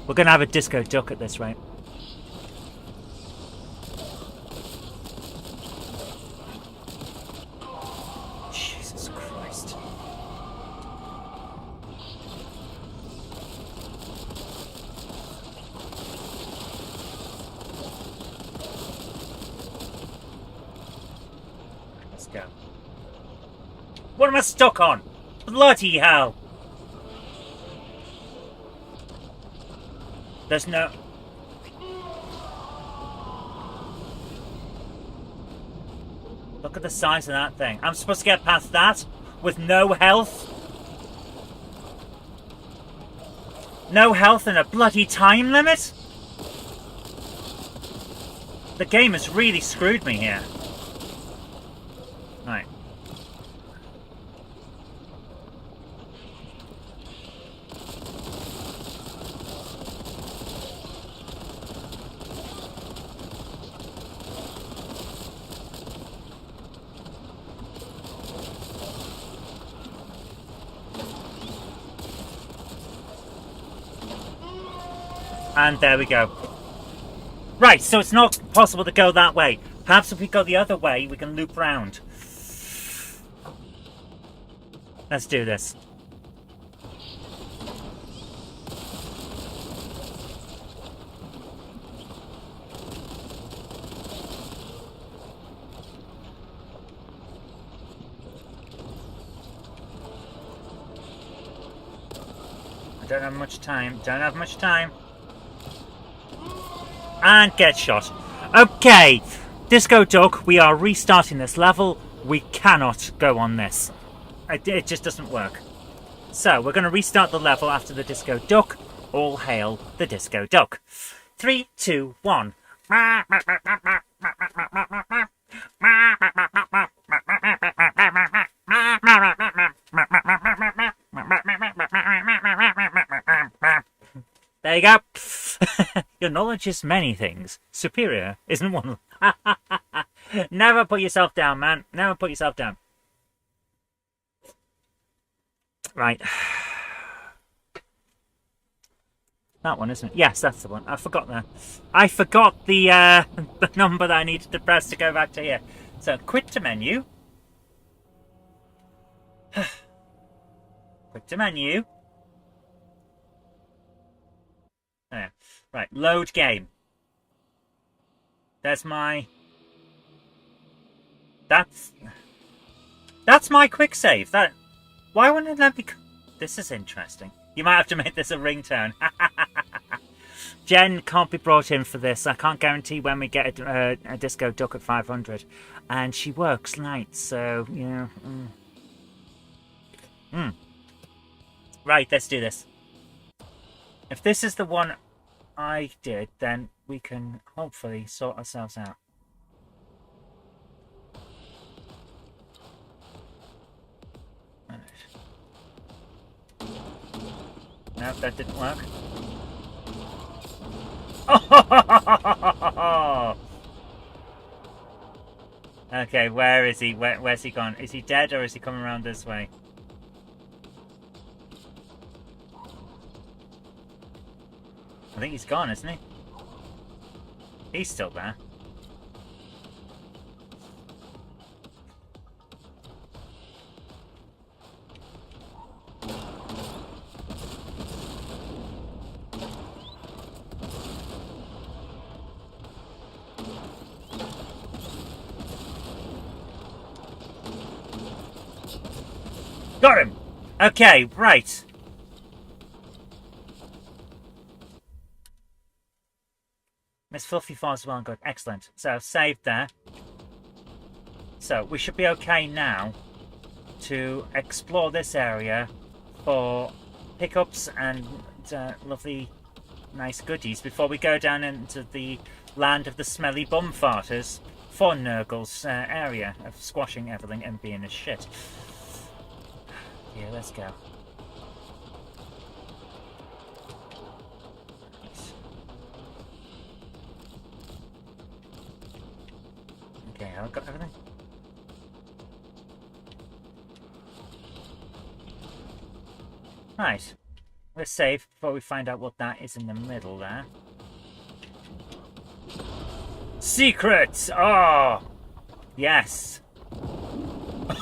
We're going to have a disco duck at this rate. Jesus Christ. Let's go. What am I stuck on? Bloody hell. There's no... Look at the size of that thing. I'm supposed to get past that with no health? No health and a bloody time limit? The game has really screwed me here. Right. And there we go. Right, so it's not possible to go that way. Perhaps if we go the other way, we can loop round. Let's do this. I don't have much time. Don't have much time. And get shot. Okay, Disco Duck, we are restarting this level. We cannot go on this. It just doesn't work. So, we're going to restart the level after the Disco Duck. All hail the Disco Duck. 3, 2, 1. There you go. Your knowledge is many things. Superior isn't one of them. Never put yourself down, man. Never put yourself down. Right. That one, isn't it? Yes, that's the one. I forgot that. I forgot the the number that I needed to press to go back to here. So, quit to menu. Quit to menu. There. Right, load game. There's my... That's my quick save. Why wouldn't it let me... This is interesting. You might have to make this a ringtone. Jen can't be brought in for this. I can't guarantee when we get a Disco Duck at 500. And she works nights, so, you know... Right, let's do this. If this is the one I did, then we can hopefully sort ourselves out. No, that didn't work. Oh! Okay, where is he? Where's he gone? Is he dead or is he coming around this way? I think he's gone, isn't he? He's still there. Got him! Okay, right. Miss Fluffy Falls well and good. Excellent. So, saved there. So, we should be okay now to explore this area for pickups and lovely nice goodies before we go down into the land of the smelly bum farters for Nurgle's area of squashing everything and being a shit. Yeah, let's go. Okay, I've got everything. Right. Let's save before we find out what that is in the middle there. Secrets! Oh! Yes.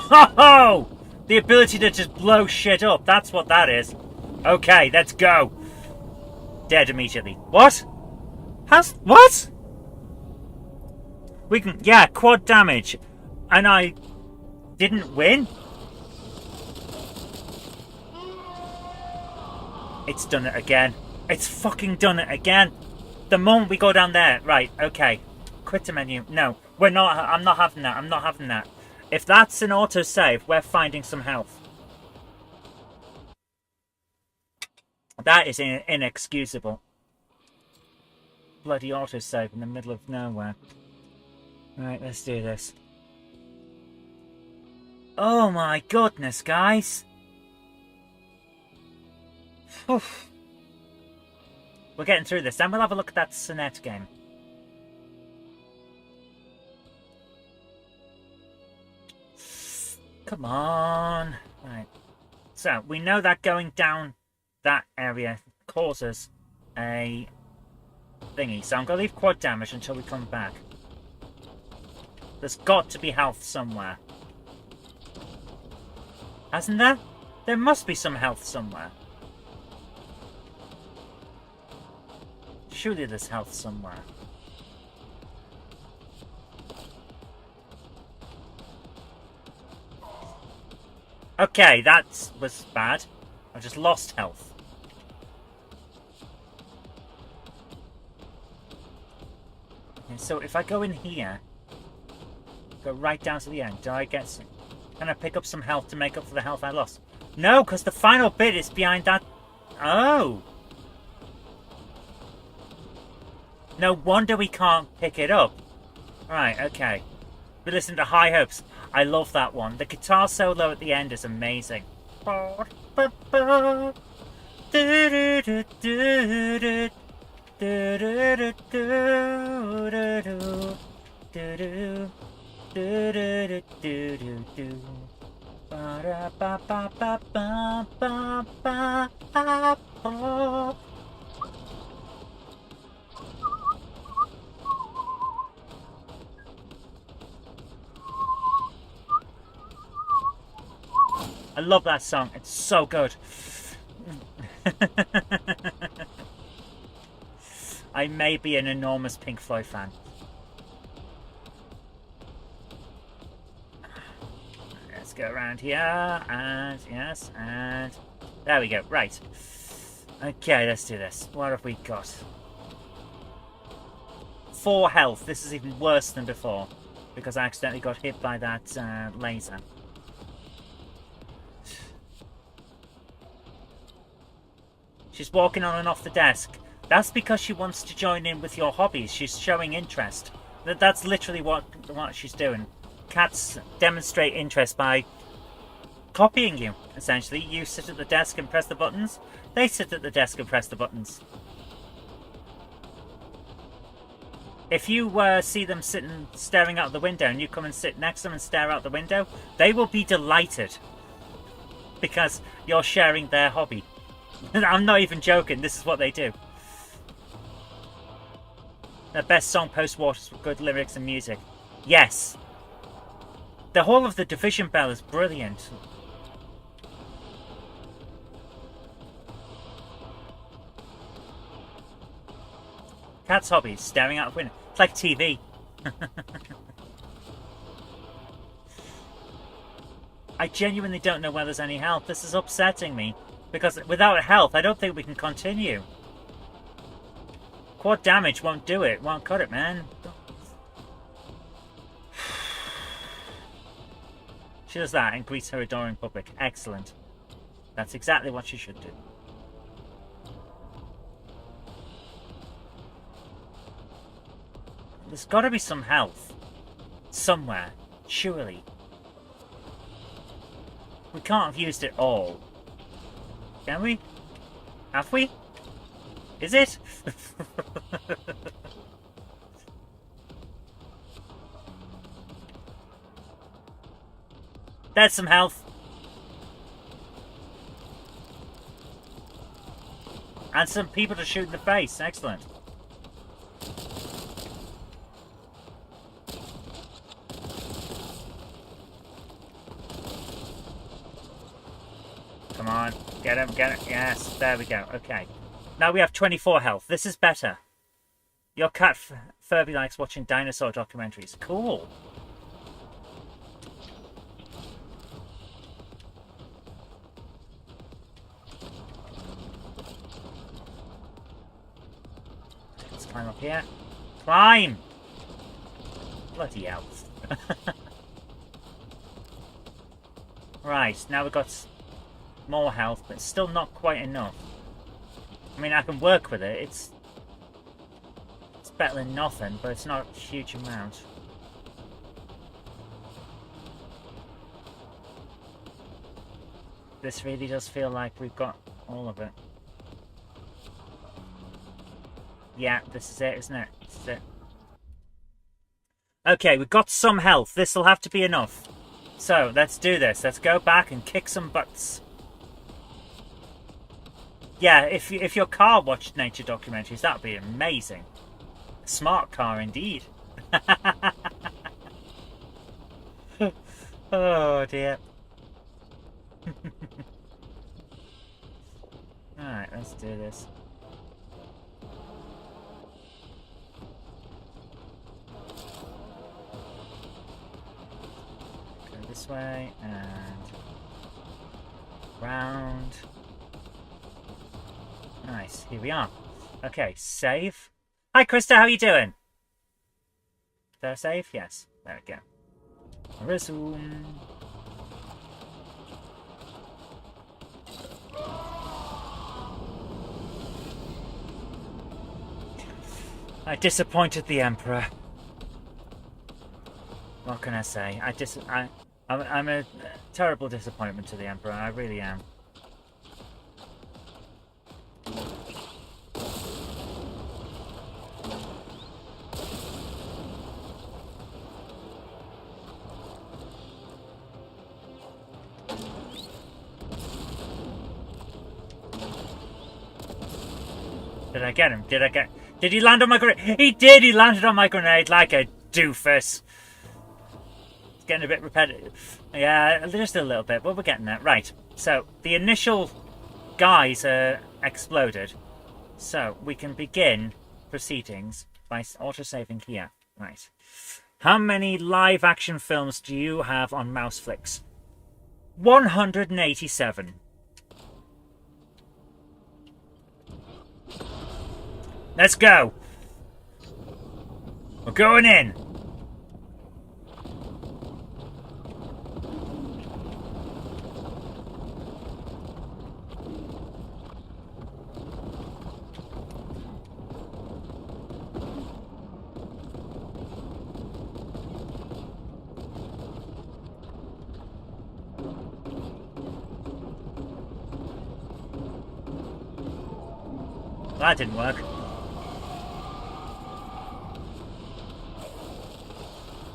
Oh! The ability to just blow shit up. That's what that is. Okay, let's go. Dead immediately. What? How's... What? We can... Yeah, quad damage. And I didn't win? It's done it again. It's fucking done it again. The moment we go down there. Right, okay. Quit the menu. No, we're not. I'm not having that. I'm not having that. If that's an autosave, we're finding some health. That is inexcusable. Bloody autosave in the middle of nowhere. Right, let's do this. Oh my goodness, guys. Oof. We're getting through this. Then we'll have a look at that Sonnet game. Come on. Right. So, we know that going down that area causes a thingy. So I'm going to leave quad damage until we come back. There's got to be health somewhere. Hasn't there? There must be some health somewhere. Surely there's health somewhere. Okay, that was bad. I just lost health. Okay, so if I go in here, go right down to the end, do I get some... Can I pick up some health to make up for the health I lost? No, because the final bit is behind that... Oh! No wonder we can't pick it up. Right, okay. We listen to High Hopes. I love that one. The guitar solo at the end is amazing. I love that song. It's so good. I may be an enormous Pink Floyd fan. Let's go around here, and yes, and there we go. Right. Okay, let's do this. What have we got? 4 health. This is even worse than before because I accidentally got hit by that laser. She's walking on and off the desk. That's because she wants to join in with your hobbies. She's showing interest. That's literally what she's doing. Cats demonstrate interest by copying you, essentially. You sit at the desk and press the buttons. They sit at the desk and press the buttons. If you see them sitting, staring out the window, and you come and sit next to them and stare out the window, they will be delighted. Because you're sharing their hobby. I'm not even joking, this is what they do. The best song post-war with good lyrics and music. Yes. The whole of the Division Bell is brilliant. Cat's hobbies, staring out the window. It's like TV. I genuinely don't know where there's any health. This is upsetting me. Because without health, I don't think we can continue. Quad damage won't do it. Won't cut it, man. She does that and greets her adoring public. Excellent. That's exactly what she should do. There's got to be some health. Somewhere. Surely. We can't have used it all. Can we? Have we? Is it? There's some health. And some people to shoot in the face. Excellent. Come on. Get him, get him. Yes, there we go. Okay. Now we have 24 health. This is better. Your cat Furby likes watching dinosaur documentaries. Cool. Let's climb up here. Climb! Bloody hell. Right, now we've got more health, but still not quite enough. I mean, I can work with it. It's better than nothing, but it's not a huge amount. This really does feel like we've got all of it. Yeah, this is it, isn't it? This is it. Okay, we've got some health. This will have to be enough. So, let's do this. Let's go back and kick some butts. Yeah, if your car watched nature documentaries, that would be amazing. A smart car indeed. Oh dear. Alright, let's do this. Go this way and round. Nice, here we are. Okay, save. Hi Krista, how are you doing? Did I save? Yes, there we go. Resume. I disappointed the Emperor. What can I say? I'm a terrible disappointment to the Emperor, I really am. Did I get him? Did he land on my grenade? He did! He landed on my grenade like a doofus. It's getting a bit repetitive. Yeah, just a little bit, but we're getting there. Right, so the initial guys are exploded. So we can begin proceedings by autosaving here. Right. How many live action films do you have on Mouseflix? 187. Let's go. We're going in. That didn't work.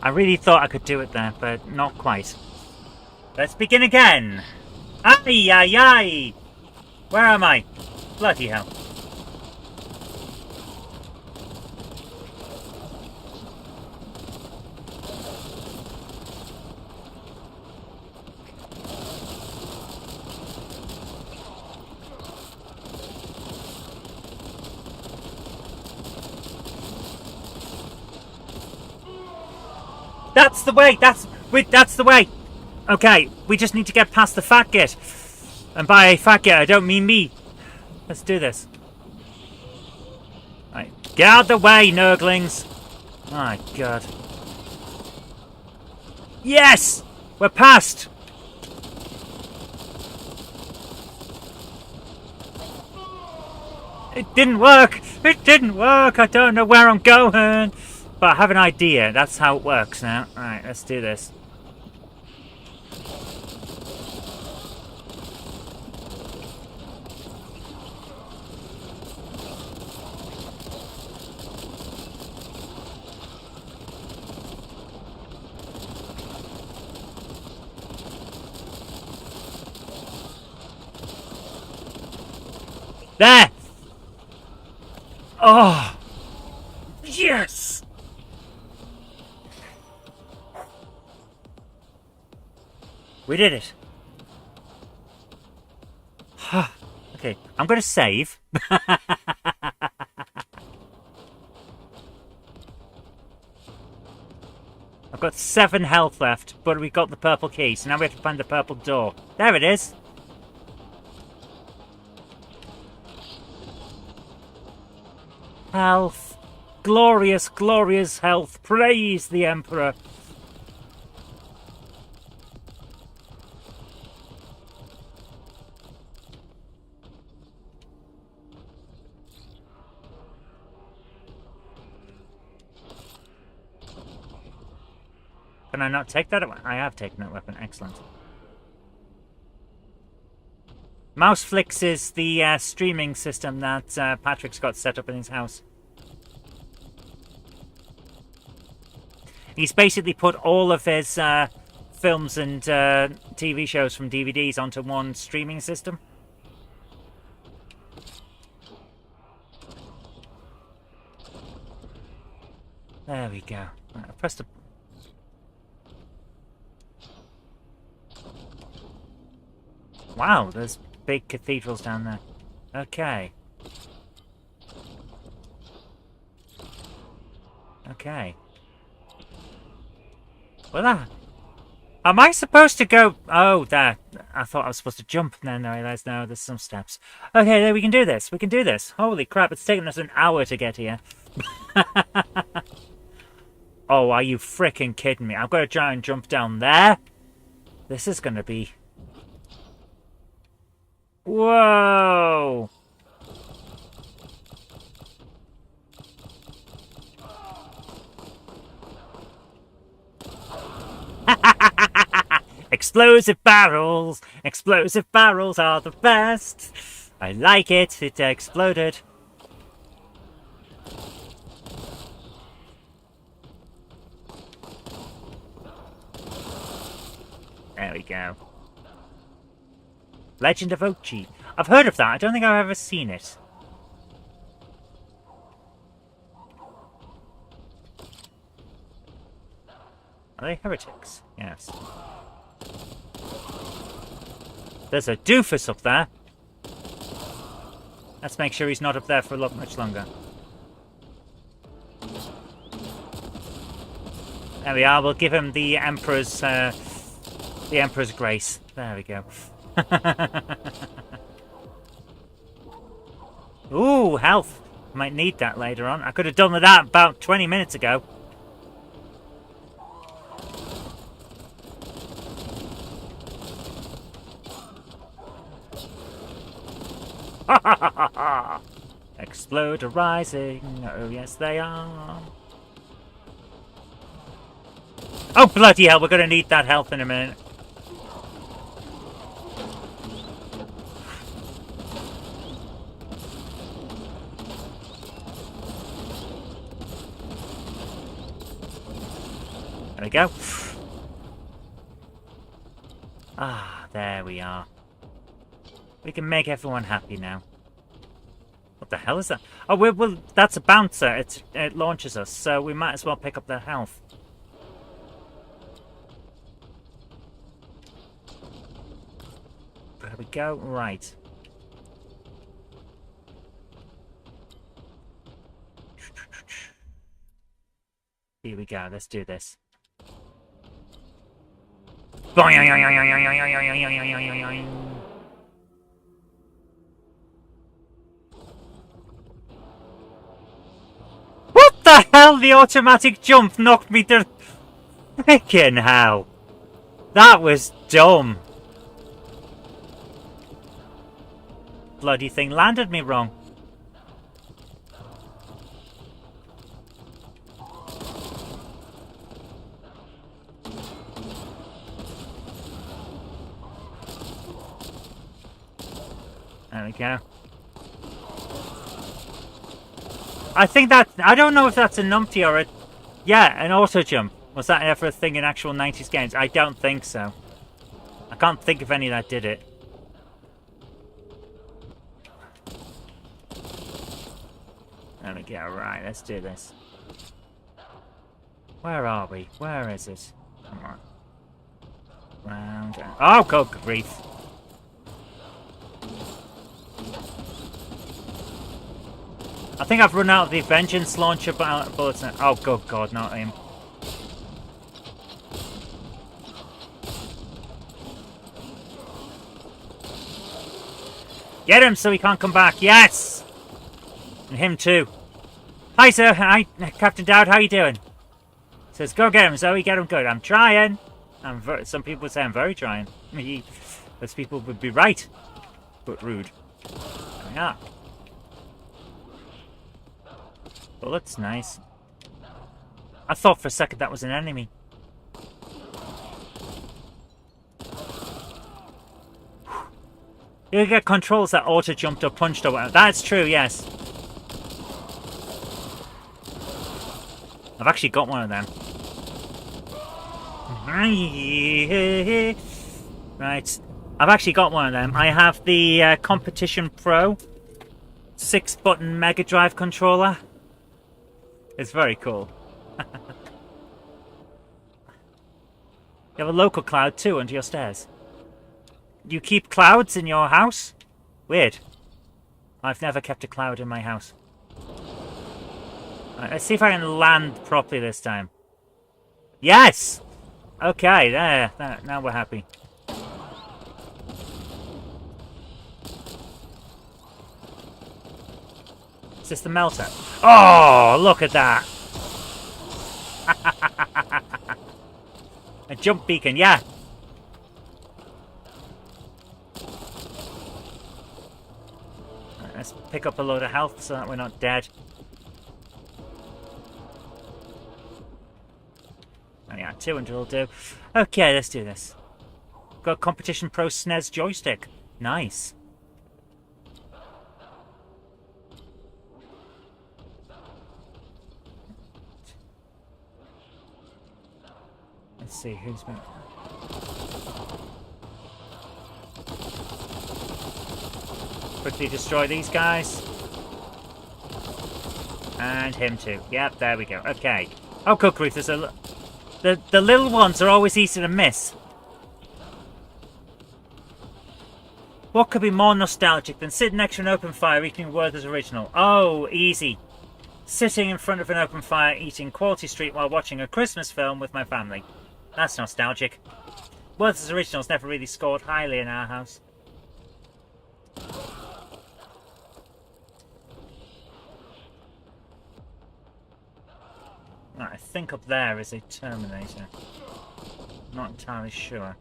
I really thought I could do it there, but not quite. Let's begin again. Ay, ay, ay. Where am I? Bloody hell. That's the way! That's the way! Okay, we just need to get past the fat git. And by fat git, I don't mean me. Let's do this. Right. Get out of the way, nurglings! My god. Yes! We're past! It didn't work! It didn't work! I don't know where I'm going! But I have an idea. That's how it works now. Alright, let's do this. There! Oh! Yes! We did it. Okay, I'm going to save. I've got 7 health left, but we got the purple key, so now we have to find the purple door. There it is. Health. Glorious, glorious health. Praise the Emperor. Can I not take that? I have taken that weapon. Excellent. Mouse Flicks is the streaming system that Patrick's got set up in his house. He's basically put all of his films and TV shows from DVDs onto one streaming system. There we go. Right, I pressed the... Wow, there's big cathedrals down there. Okay. Okay. Well, am I supposed to go... Oh, there. I thought I was supposed to jump, and then I realised, no, there's some steps. Okay, there, we can do this. We can do this. Holy crap, it's taken us an hour to get here. Oh, are you freaking kidding me? I've got to try and jump down there. This is going to be... Whoa! Explosive barrels! Explosive barrels are the best! I like it, it exploded. There we go. Legend of Ochi. I've heard of that, I don't think I've ever seen it. Are they heretics? Yes. There's a doofus up there. Let's make sure he's not up there for much longer. There we are, we'll give him the Emperor's grace. There we go. Ooh, health. Might need that later on. I could have done with that about 20 minutes ago. Explode rising. Oh, yes, they are. Oh, bloody hell, we're going to need that health in a minute. There we go. Ah, there we are. We can make everyone happy now. What the hell is that? Oh, well, that's a bouncer. It launches us, so we might as well pick up their health. There we go. Right. Here we go. Let's do this. What the hell? The automatic jump knocked me to... Frickin' hell. That was dumb. Bloody thing landed me wrong. There we go. I think that... I don't know if that's a numpty or a... Yeah, an auto jump. Was that ever a thing in actual 90s games? I don't think so. I can't think of any that did it. There we go. Right, let's do this. Where are we? Where is it? Come on. Round. Oh, good grief. I think I've run out of the vengeance launcher bullets now. Oh, good God, not him. Get him so he can't come back. Yes! And him too. Hi, sir. Hi, Captain Dowd. How you doing? Says, go get him, Zoe. Get him good. I'm trying. Some people would say I'm very trying. Those people would be right, but rude. Yeah. Bullets, nice. I thought for a second that was an enemy. You get controls that auto jumped or punched or whatever. That's true, yes. I've actually got one of them. Right. I've actually got one of them. I have the Competition Pro 6-button Mega Drive controller. It's very cool. You have a local cloud too under your stairs. You keep clouds in your house? Weird. I've never kept a cloud in my house. Right, let's see if I can land properly this time. Yes! Okay, there. Now we're happy. Is this the melter? Oh, look at that! A jump beacon, yeah. Right, let's pick up a load of health so that we're not dead. Oh yeah, 200 will do. Okay, let's do this. Got Competition Pro SNES joystick. Nice. Let's see who's been. Quickly destroy these guys. And him too. Yep, there we go. Okay. Oh, good grief, there's a... The little ones are always easy to miss. What could be more nostalgic than sitting next to an open fire eating Werther's Original? Oh, easy. Sitting in front of an open fire eating Quality Street while watching a Christmas film with my family. That's nostalgic. Werther's Originals never really scored highly in our house. Right, I think up there is a Terminator. Not entirely sure.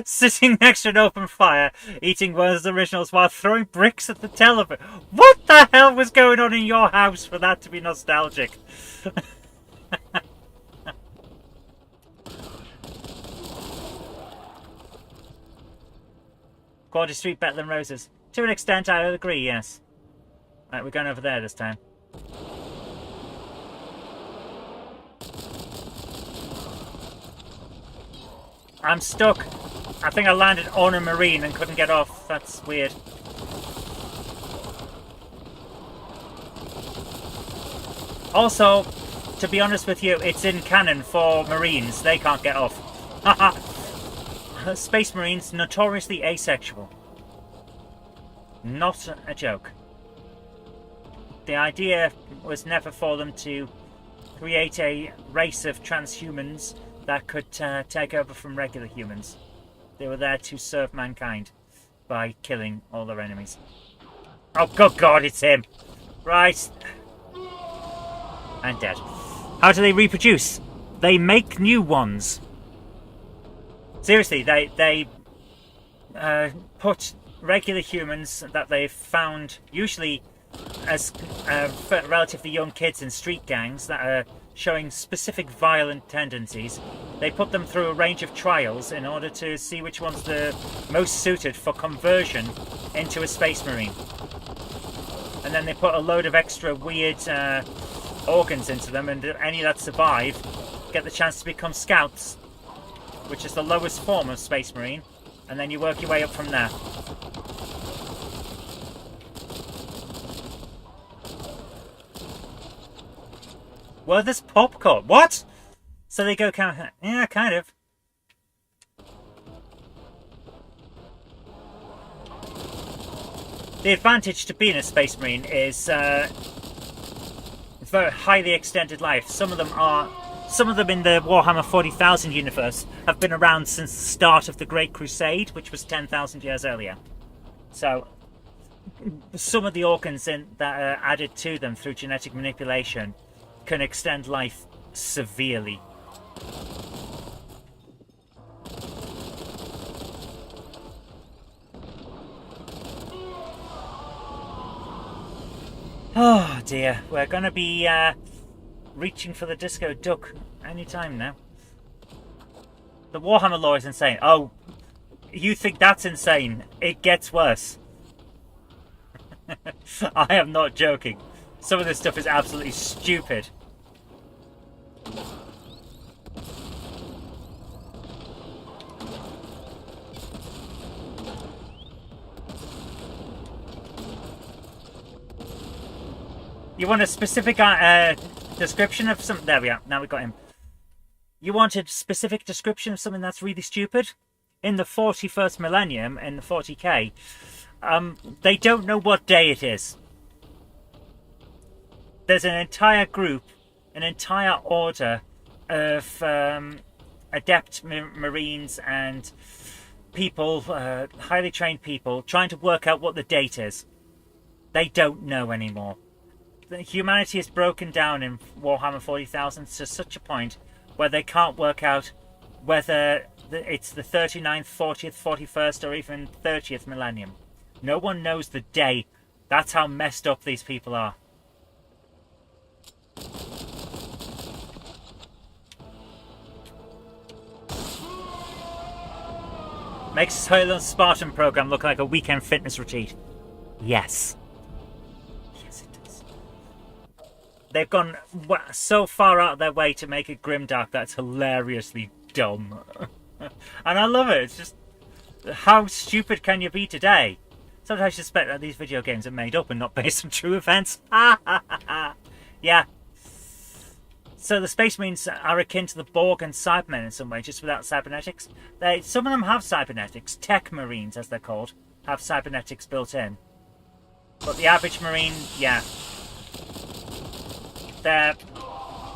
Sitting next to an open fire, eating Werther's Originals while throwing bricks at the television. What the hell was going on in your house for that to be nostalgic? Quality Street better than Roses. To an extent, I would agree, yes. Right, we're going over there this time. I'm stuck. I think I landed on a marine and couldn't get off. That's weird. Also, to be honest with you, it's in canon for marines. They can't get off. Haha. Space Marines, notoriously asexual. Not a joke. The idea was never for them to create a race of transhumans that could take over from regular humans. They were there to serve mankind by killing all their enemies. Oh, good God, it's him! Right. And dead. How do they reproduce? They make new ones. Seriously, they put regular humans that they've found, usually as relatively young kids in street gangs that are showing specific violent tendencies. They put them through a range of trials in order to see which one's the most suited for conversion into a Space Marine. And then they put a load of extra weird organs into them, and any that survive get the chance to become Scouts, which is the lowest form of Space Marine, and then you work your way up from there. Well, there's popcorn. What? So they go kind of... Yeah, kind of. The advantage to being a Space Marine is very highly extended life. Some of them in the Warhammer 40,000 universe have been around since the start of the Great Crusade, which was 10,000 years earlier. So some of the organs that are added to them through genetic manipulation can extend life severely. Oh dear, we're going to be reaching for the Disco Duck any time now. The Warhammer lore is insane. Oh, you think that's insane? It gets worse. I am not joking. Some of this stuff is absolutely stupid. You want a specific description of something? There we are. Now we got him. You wanted a specific description of something that's really stupid? In the 41st millennium, in the 40k, they don't know what day it is. There's an entire group, an entire order of adept Marines and people, highly trained people, trying to work out what the date is. They don't know anymore. Humanity is broken down in Warhammer 40,000 to such a point where they can't work out whether it's the 39th, 40th, 41st, or even 30th millennium. No one knows the day. That's how messed up these people are. Makes Soylent Spartan program look like a weekend fitness retreat. Yes. Yes, it does. They've gone so far out of their way to make it grimdark that's hilariously dumb. And I love it. It's just, how stupid can you be today? Sometimes I suspect that these video games are made up and not based on true events. Yeah. So the Space Marines are akin to the Borg and Cybermen in some way, just without cybernetics. Some of them have cybernetics. Tech Marines, as they're called, have cybernetics built in. But the average Marine, yeah. They're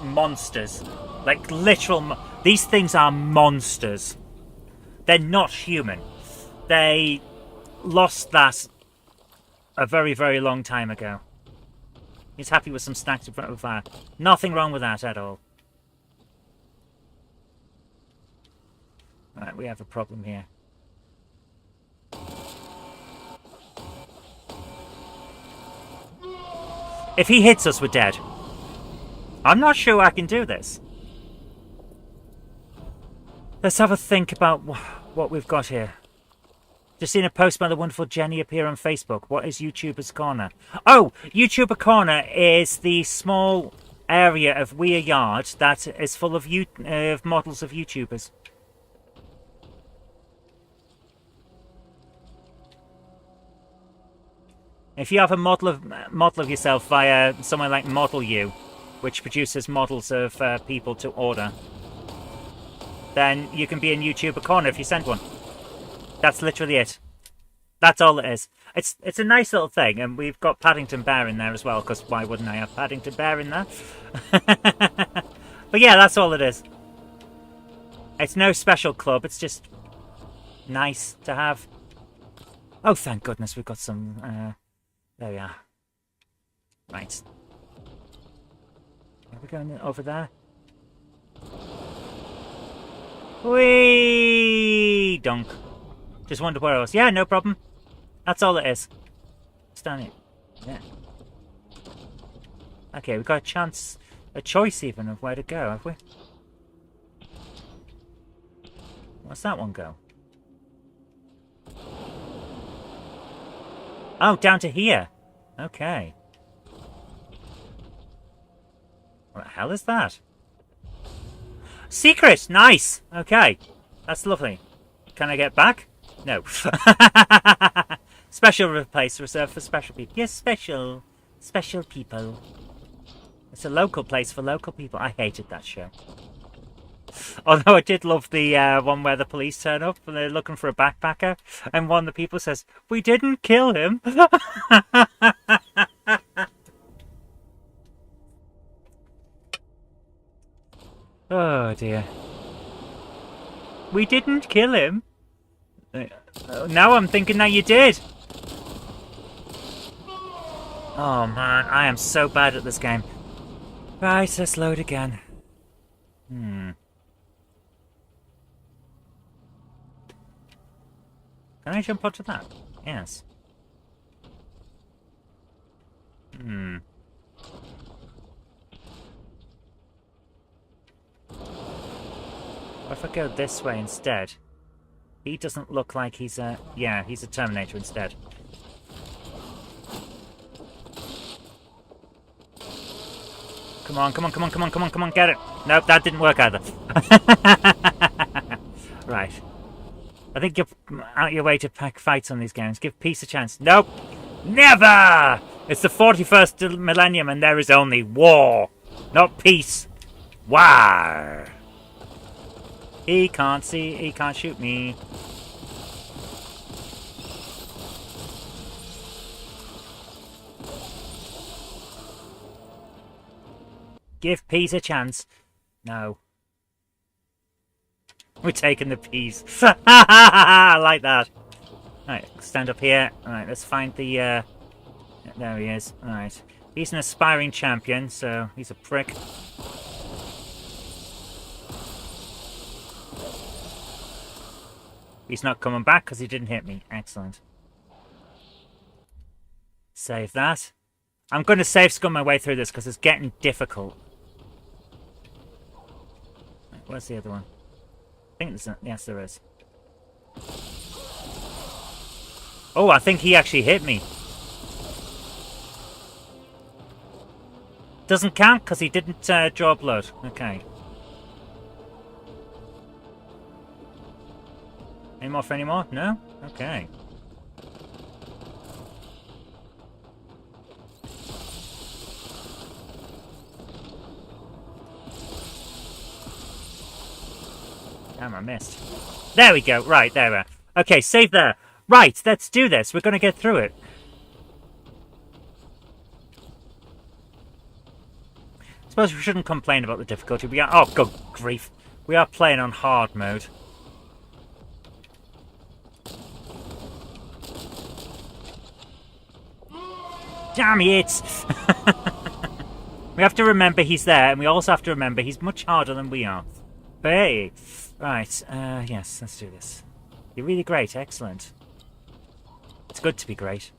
monsters. Like literal... These things are monsters. They're not human. They lost that a very, very long time ago. He's happy with some snacks in front of the fire. Nothing wrong with that at all. Right, we have a problem here. If he hits us, we're dead. I'm not sure I can do this. Let's have a think about what we've got here. Just seen a post by the wonderful Jenny appear on Facebook. What is YouTuber's Corner? Oh, YouTuber Corner is the small area of Weir Yard that is full of models of YouTubers. If you have a model of yourself via somewhere like Model You, which produces models of people to order, then you can be in YouTuber Corner if you send one. That's literally it. That's all it is. It's a nice little thing, and we've got Paddington Bear in there as well, because why wouldn't I have Paddington Bear in there? But yeah, that's all it is. It's no special club, it's just nice to have. Oh, thank goodness we've got some... there we are. Right. Are we going over there? Whee! Dunk. Just wondered where I was. Yeah, no problem. That's all it is. Stand it. Yeah. Okay, we've got a chance a choice even of where to go, have we? Where's that one go? Oh, down to here. Okay. What the hell is that? Secret! Nice! Okay. That's lovely. Can I get back? No. Special place reserved for special people. Yes, special. Special people. It's a local place for local people. I hated that show. Although I did love the one where the police turn up and they're looking for a backpacker, and one of the people says, "We didn't kill him." Oh dear. We didn't kill him. Now I'm thinking that you did. Oh man, I am so bad at this game. Right, let's load again. Can I jump onto that? Yes. What if I go this way instead? He doesn't look like he's a... Yeah, he's a Terminator instead. Come on, come on, come on, come on, come on, come on, get it! Nope, that didn't work either. Right. I think you're out your way to pack fights on these games. Give peace a chance. Nope! Never! It's the 41st millennium and there is only war, not peace. War! He can't see, he can't shoot me. Give peace a chance. No. We're taking the peas. I like that. Alright, stand up here. Alright, let's find the... There he is. Alright. He's an aspiring champion, so he's a prick. He's not coming back because he didn't hit me. Excellent. Save that. I'm going to save scum my way through this because it's getting difficult. Right, where's the other one? I think there's a, yes, there is. Oh, I think he actually hit me. Doesn't count because he didn't draw blood. Okay. Any more for any more? No? Okay. Damn, I missed. There we go. Right, there we are. Okay, save there. Right, let's do this. We're going to get through it. Suppose we shouldn't complain about the difficulty. We are... Oh, good grief. We are playing on hard mode. Damn it! We have to remember he's there, and we also have to remember he's much harder than we are. But hey! Right, yes, let's do this. You're really great, excellent. It's good to be great.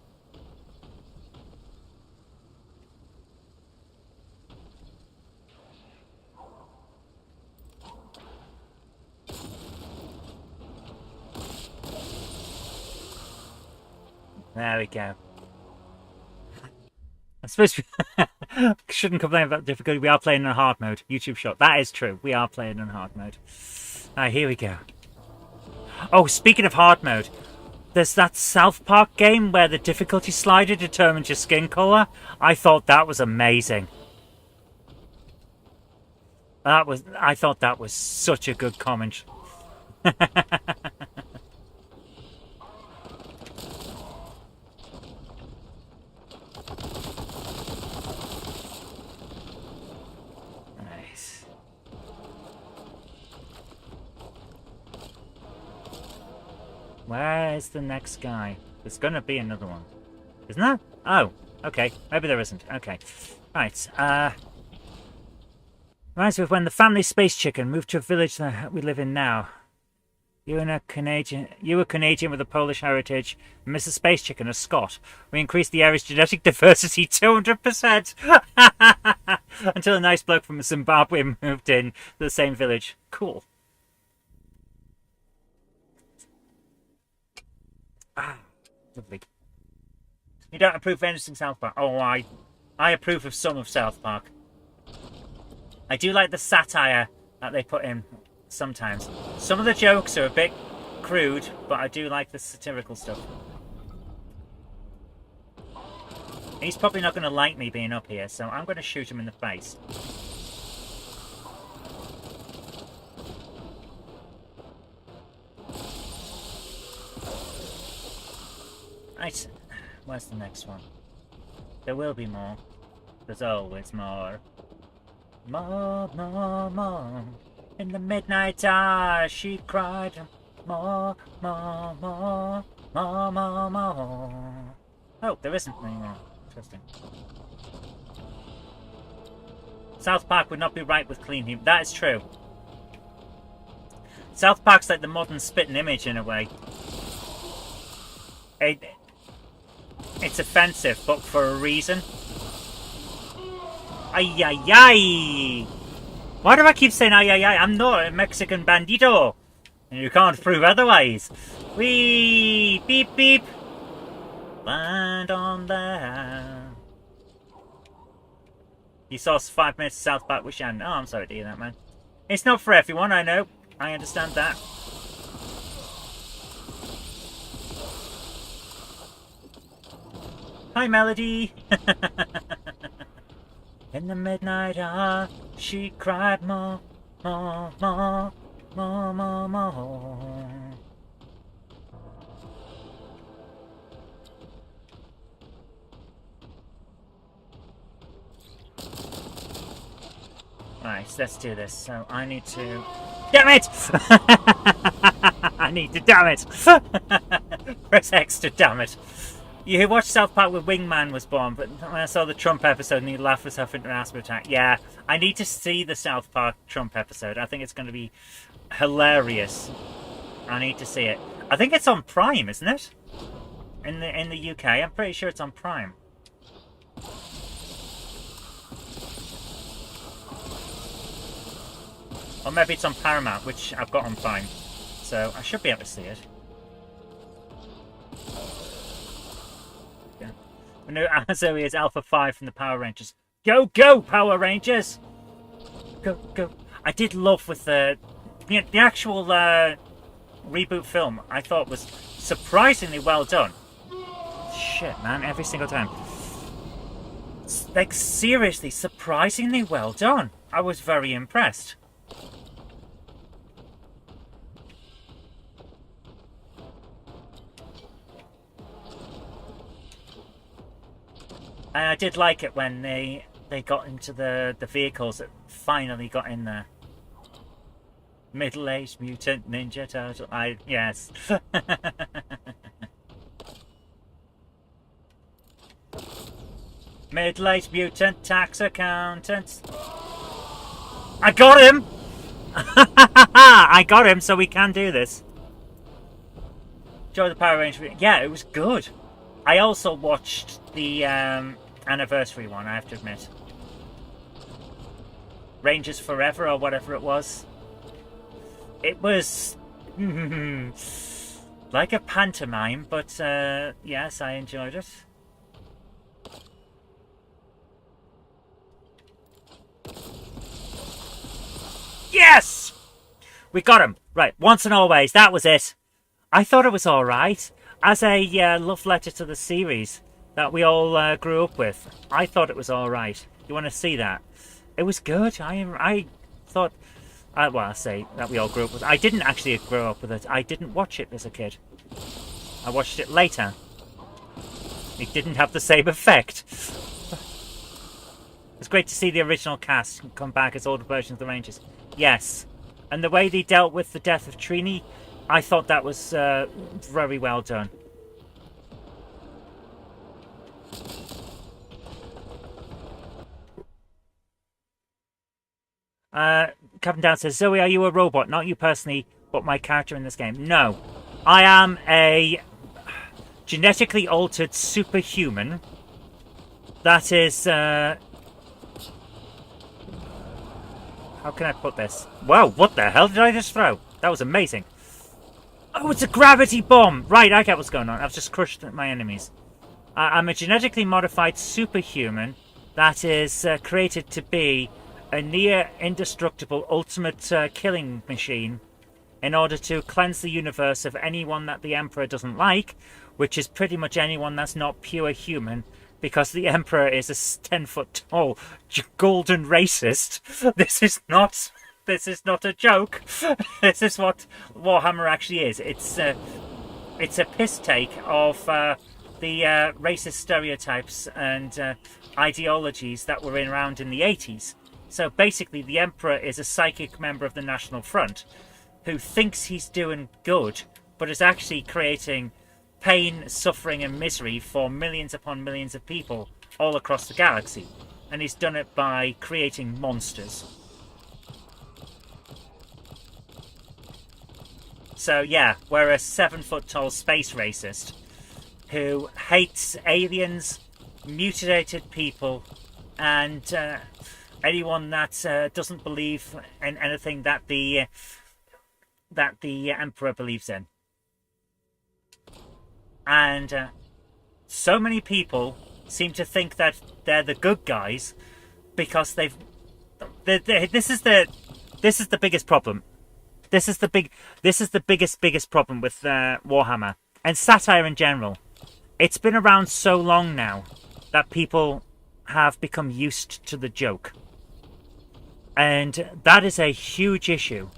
There we go. I suppose we shouldn't complain about difficulty. We are playing in hard mode. YouTube shot. That is true. We are playing in hard mode. Alright, here we go. Oh, speaking of hard mode, there's that South Park game where the difficulty slider determines your skin colour. I thought that was amazing. I thought that was such a good comment. Where's the next guy? There's going to be another one. Isn't there? Oh, okay. Maybe there isn't. Okay. Right. Reminds me of when the family space chicken moved to a village that we live in now. You were Canadian with a Polish heritage, and Mrs. Space Chicken, a Scot. We increased the area's genetic diversity 200%. Until a nice bloke from Zimbabwe moved in the same village. Cool. Ah, lovely. You don't approve of anything South Park? Oh, I approve of some of South Park. I do like the satire that they put in sometimes. Some of the jokes are a bit crude, but I do like the satirical stuff. He's probably not going to like me being up here, so I'm going to shoot him in the face. Right, where's the next one? There will be more. There's always more. More, more, more. In the midnight hour, she cried. More, more, more. More, more, more. Oh, there isn't any more. Interesting. South Park would not be right with clean humor. That is true. South Park's like the modern spitting image in a way. It's offensive, but for a reason. Ay, ay, ay! Why do I keep saying ay, ay, ay? I'm not a Mexican bandito. And you can't prove otherwise. Wee! Beep, beep! Land on land. You saw 5 minutes of South Park with Shannon. Oh, I'm sorry to hear that, man. It's not for everyone, I know. I understand that. Hi, Melody. In the midnight hour, she cried more, more, more, more, more, more. Right, let's do this. So I need to... Damn it! I need to damn it! Press X to damn it. You watched South Park when Wingman was born, but when I saw the Trump episode and he laughed myself into an asthma attack. Yeah, I need to see the South Park Trump episode. I think it's going to be hilarious. I need to see it. I think it's on Prime, isn't it? In the UK, I'm pretty sure it's on Prime. Or maybe it's on Paramount, which I've got on Prime. So I should be able to see it. Yeah. No, Zoe is Alpha 5 from the Power Rangers. Go, go, Power Rangers! Go, go. I did love with the actual reboot film. I thought was surprisingly well done. Shit, man, every single time. It's, like, seriously, surprisingly well done. I was very impressed. And I did like it when they got into the vehicles that finally got in there. Middle-aged mutant ninja turtle. Yes. Middle-aged mutant tax accountant. I got him. I got him, so we can do this. Enjoy the Power Rangers. Yeah, it was good. I also watched the anniversary one, I have to admit. Rangers Forever or whatever it was. It was like a pantomime, but yes, I enjoyed it. Yes! We got him. Right, once and always, that was it. I thought it was alright. As a love letter to the series that we all grew up with, I thought it was alright. You want to see that? It was good. I thought... well, I say that we all grew up with it. I didn't actually grow up with it. I didn't watch it as a kid. I watched it later. It didn't have the same effect. It's great to see the original cast come back as older versions of the Rangers. Yes. And the way they dealt with the death of Trini, I thought that was very well done. Captain Down says, Zoe, are you a robot? Not you personally, but my character in this game. No. I am a genetically altered superhuman that is How can I put this? Wow, what the hell did I just throw? That was amazing. Oh, it's a gravity bomb! Right, I get what's going on. I've just crushed my enemies. I'm a genetically modified superhuman that is created to be a near-indestructible ultimate killing machine in order to cleanse the universe of anyone that the Emperor doesn't like, which is pretty much anyone that's not pure human, because the Emperor is a 10-foot-tall golden racist. This is not a joke. This is what Warhammer actually is. It's a piss take of the racist stereotypes and ideologies that were around in the 80s. So basically, the Emperor is a psychic member of the National Front who thinks he's doing good, but is actually creating pain, suffering and misery for millions upon millions of people all across the galaxy. And he's done it by creating monsters. So yeah, we're a 7-foot-tall space racist who hates aliens, mutilated people, and anyone that doesn't believe in anything that the Emperor believes in. And so many people seem to think that they're the good guys because this is the biggest problem. This is the biggest problem with Warhammer and satire in general. It's been around so long now that people have become used to the joke. And that is a huge issue.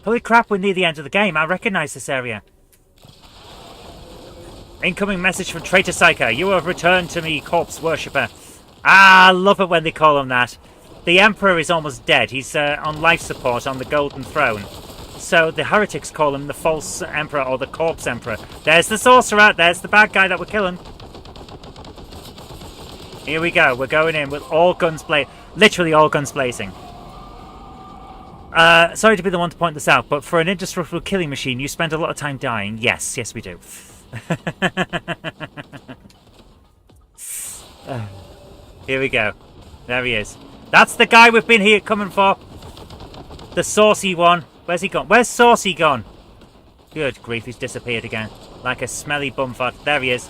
Holy crap, we're near the end of the game. I recognise this area. Incoming message from Traitor Psycho. You have returned to me, corpse worshipper. Ah, I love it when they call him that. The Emperor is almost dead. He's on life support on the Golden Throne. So the heretics call him the false Emperor or the corpse Emperor. There's the sorcerer. There's the bad guy that we're killing. Here we go. We're going in with all guns blazing. Literally all guns blazing. Sorry to be the one to point this out, but for an indestructible killing machine, you spend a lot of time dying. Yes, yes we do. Here we go. There he is. That's the guy we've been here coming for. The saucy one. Where's he gone? Where's Saucy gone? Good grief, he's disappeared again. Like a smelly bumfuck. There he is.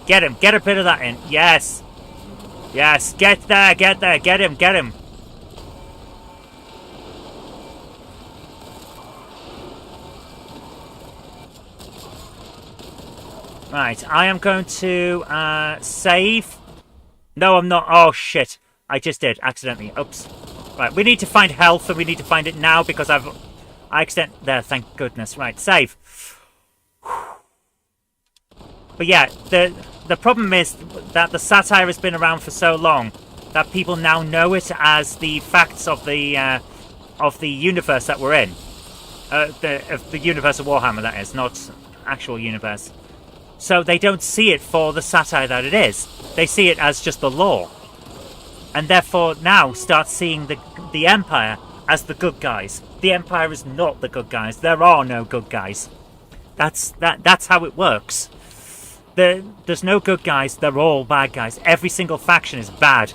Get him. Get a bit of that in. Yes. Yes. Get there. Get there. Get him. Get him. Right. I am going to save. No, I'm not. Oh, shit. I just did. Accidentally. Oops. Right. We need to find health, and we need to find it now because I accident there. Thank goodness. Right. Save. But yeah, the problem is that the satire has been around for so long that people now know it as the facts of the universe that we're in, of the universe of Warhammer. That is, not actual universe. So they don't see it for the satire that it is. They see it as just the lore, and therefore now start seeing the Empire as the good guys. The Empire is not the good guys. There are no good guys. That's how it works. There's no good guys, they're all bad guys. Every single faction is bad.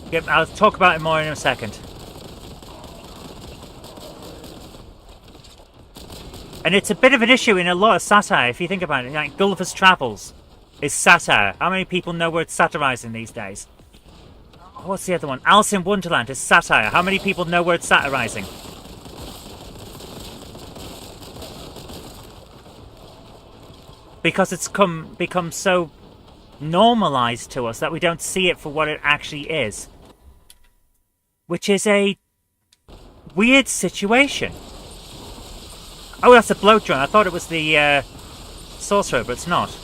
Yep, I'll talk about it more in a second. And it's a bit of an issue in a lot of satire, if you think about it. Like Gulliver's Travels is satire. How many people know we're satirizing these days? What's the other one? Alice in Wonderland is satire. How many people know we're satirizing? Because it's become so normalized to us that we don't see it for what it actually is. Which is a weird situation. Oh, that's a bloat drone. I thought it was the sorcerer, but it's not.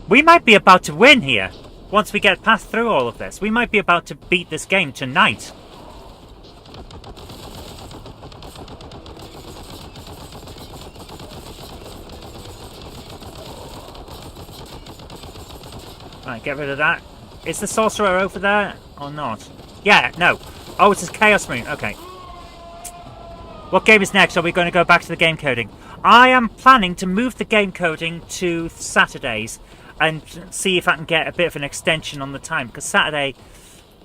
We might be about to win here. Once we get past through all of this, we might be about to beat this game tonight. Right, get rid of that. Is the sorcerer over there or not? Yeah, no. Oh, it's a Chaos Marine. Okay. What game is next? Are we going to go back to the game coding? I am planning to move the game coding to Saturdays and see if I can get a bit of an extension on the time, because Saturday,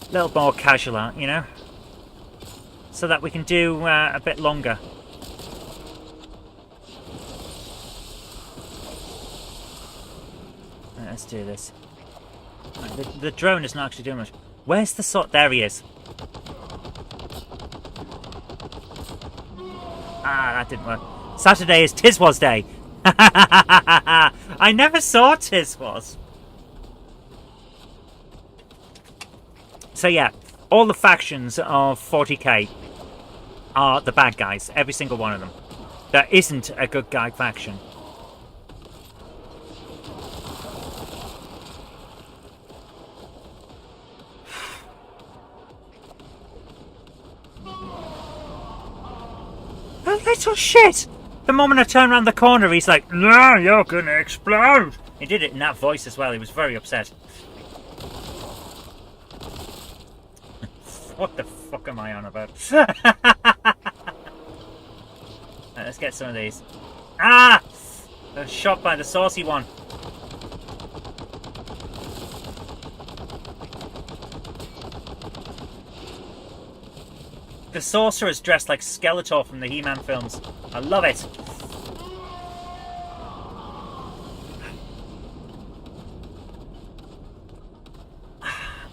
a little more casual, you know? So that we can do a bit longer. Right, let's do this. Right, the drone is not actually doing much. Where's the sort? There he is. Ah, that didn't work. Saturday is Tiswas Day. I never saw Tiswas. So yeah, all the factions of 40k are the bad guys. Every single one of them. There isn't a good guy faction. A little shit! The moment I turn around the corner, he's like, "No, you're gonna explode!" He did it in that voice as well. He was very upset. What the fuck am I on about? Right, let's get some of these. Ah! I was shot by the saucy one. The sorcerer is dressed like Skeletor from the He-Man films. I love it.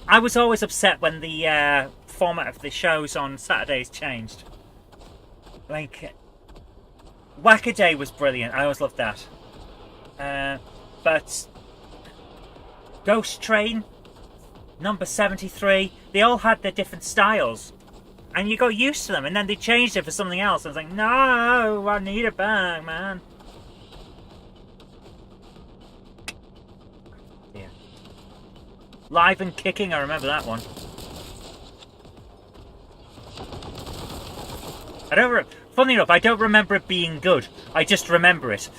I was always upset when the format of the shows on Saturdays changed. Like, Whack-A-Day was brilliant. I always loved that. But Ghost Train, number 73, they all had their different styles. And you got used to them, and then they changed it for something else. I was like, no, I need it back, man. Yeah. Live and Kicking, I remember that one. Funny enough, I don't remember it being good. I just remember it.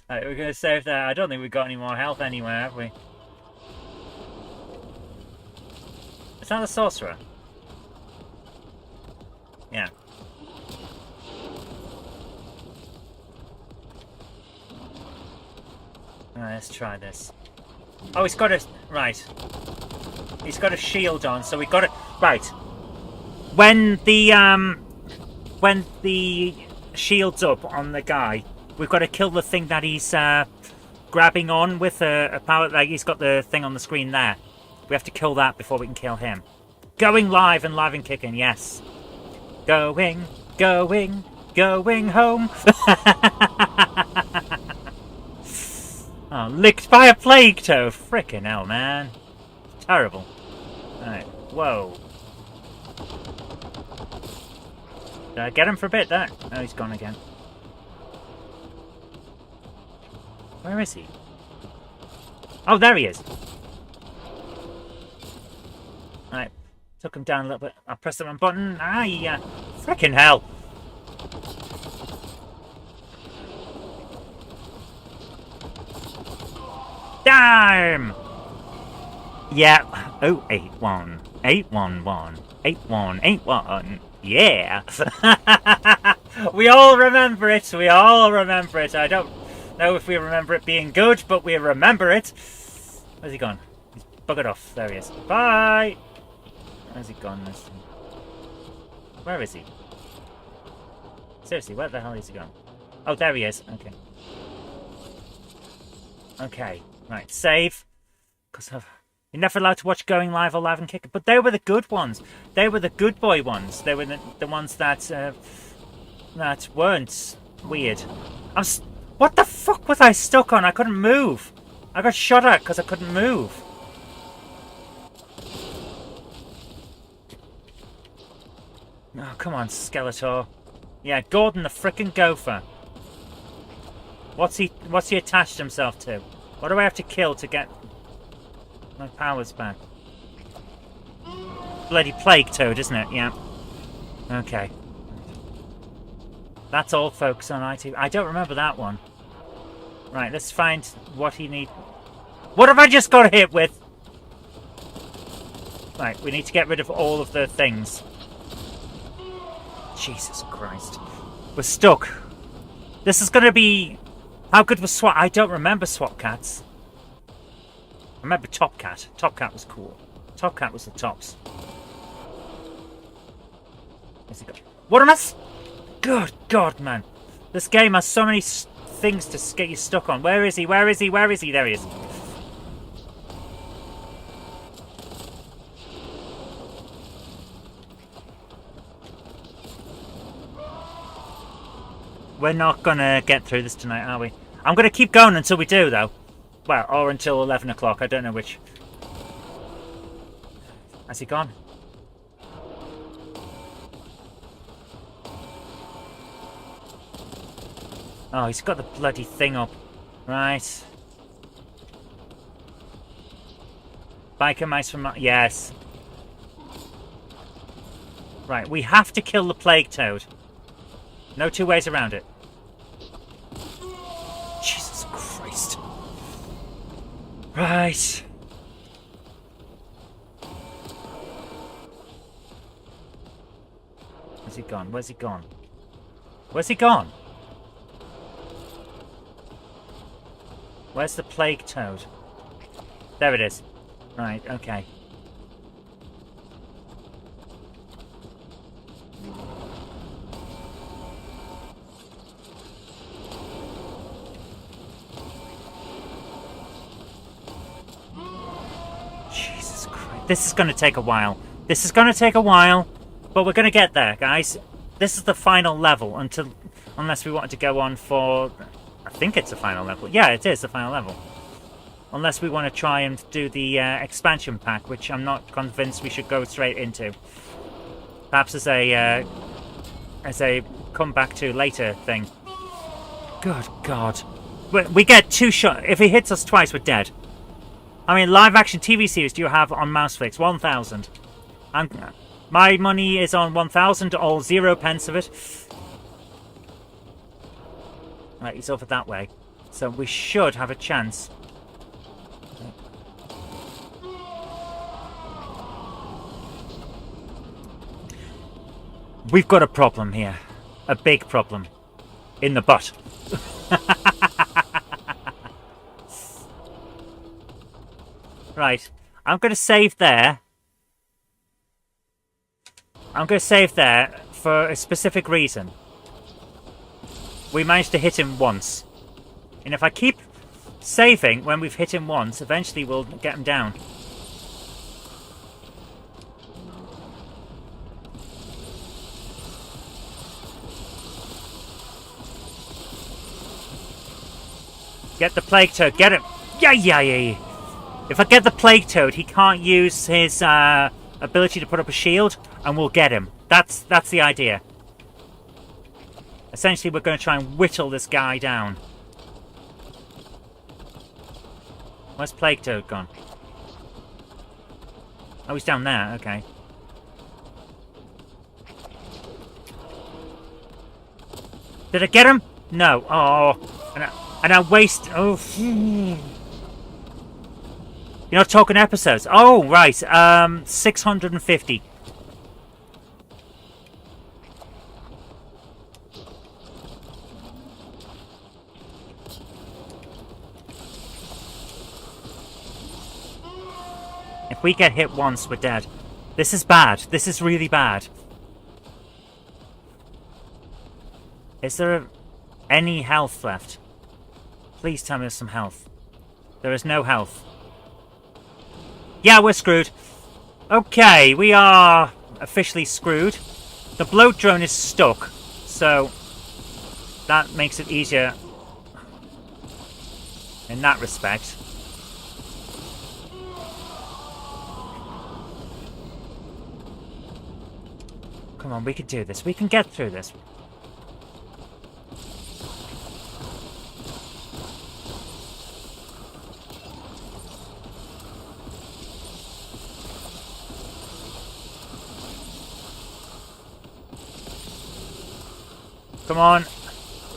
Right, we're going to save that. I don't think we've got any more health anywhere, have we? Is that the sorcerer? Yeah. Alright, let's try this. Oh, he's got a... Right. He's got a shield on, so we got it... Right. When the shield's up on the guy, we've got to kill the thing that he's grabbing on with a power... Like, he's got the thing on the screen there. We have to kill that before we can kill him. Going live and kicking, yes. Going home. Oh, licked by a plague toad. Frickin' hell, man. Terrible. Alright, whoa. Did I get him for a bit there? Oh, he's gone again. Where is he? Oh, there he is. Alright, took him down a little bit. I'll press the wrong button. Ah, yeah. Frickin' hell. Damn! Yeah. Oh, 81. 811. 8181. Yeah. We all remember it. We all remember it. I don't know if we remember it being good, but we remember it. Where's he gone? He's buggered off. There he is. Bye! Where's he gone? Where is he? Seriously, where the hell is he gone? Oh, there he is. Okay. Okay. Right, save. Because you're never allowed to watch Going Live or Live and Kick It. But they were the good ones. They were the good boy ones. They were the ones that weren't weird. What the fuck was I stuck on? I couldn't move. I got shot at because I couldn't move. Oh, come on, Skeletor. Yeah, Gordon the frickin' Gopher. What's he attached himself to? What do I have to kill to get my powers back? Bloody plague toad, isn't it? Yeah. Okay. That's all, folks, on ITV. I don't remember that one. Right, let's find what he needs. What have I just got hit with? Right, we need to get rid of all of the things. Jesus Christ. We're stuck. This is going to be... How good was SWAT? I don't remember SWAT cats. I remember Top Cat. Top Cat was cool. Top Cat was the tops. Where's he got? What am I... Good God, man. This game has so many things to get you stuck on. Where is he? Where is he? Where is he? There he is. We're not going to get through this tonight, are we? I'm going to keep going until we do, though. Well, or until 11 o'clock. I don't know which. Has he gone? Oh, he's got the bloody thing up. Right. Biker mice from... Yes. Right, we have to kill the plague toad. No two ways around it. Jesus Christ. Right. Where's he gone? Where's he gone? Where's he gone? Where's the plague toad? There it is. Right, okay. Jesus Christ. This is going to take a while. This is going to take a while, but we're going to get there, guys. This is the final level unless we wanted to go on for... I think it's the final level. Yeah, it is the final level. Unless we want to try and do the expansion pack, which I'm not convinced we should go straight into. Perhaps as a come back to later thing. Good God. We get 2 shots. If he hits us twice, we're dead. I mean, live action TV series do you have on Mouseflix? 1,000. My money is on 1,000, all 0 pence of it. Right, he's over that way. So we should have a chance. We've got a problem here. A big problem. In the butt. Right. I'm going to save there. I'm going to save there for a specific reason. We managed to hit him once. And if I keep saving when we've hit him once, eventually we'll get him down. Get the plague toad. Get him. Yeah. If I get the plague toad, he can't use his ability to put up a shield, and we'll get him. That's the idea. Essentially, we're going to try and whittle this guy down. Where's plague toad gone? Oh, he's down there. Okay. Did I get him? No. Oh. And I waste... Oh. You're not talking episodes. Oh, right. 650. If we get hit once, we're dead. This is bad. This is really bad. Is there any health left? Please tell me there's some health. There is no health. Yeah, we're screwed. Okay, we are officially screwed. The bloat drone is stuck, so that makes it easier in that respect. Come on, we can do this. We can get through this. Come on.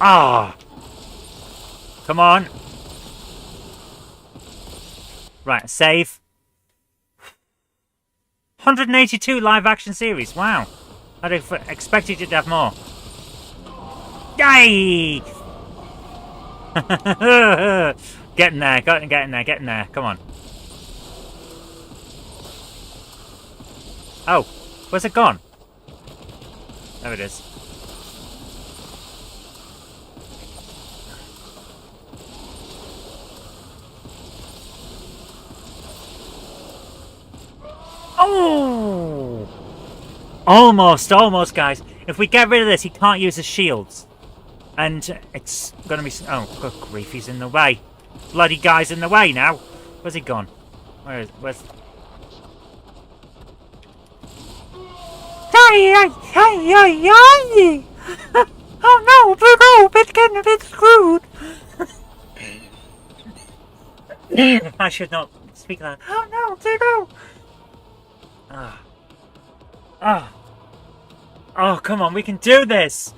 Ah! Come on. Right, save. 182 live action series. Wow. I'd have expected you to have more. Yay! Getting there, getting there. Come on. Oh, where's it gone? There it is. Oh! Almost, guys. If we get rid of this, he can't use his shields. And it's gonna be... Oh, good grief, he's in the way. Bloody guy's in the way now. Where's he gone? Where's... Oh no, we're getting a bit screwed. I should not speak that. Oh no, Pluto! Oh, come on, we can do this!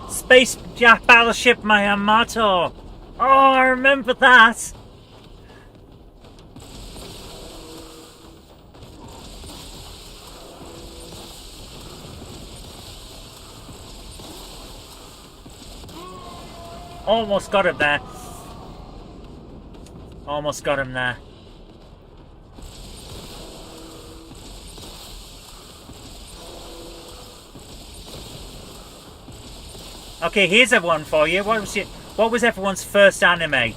Space Jack Battleship, my Amato! Oh, I remember that! Almost got him there. Almost got him there. Okay, here's a one for you. What was everyone's first anime?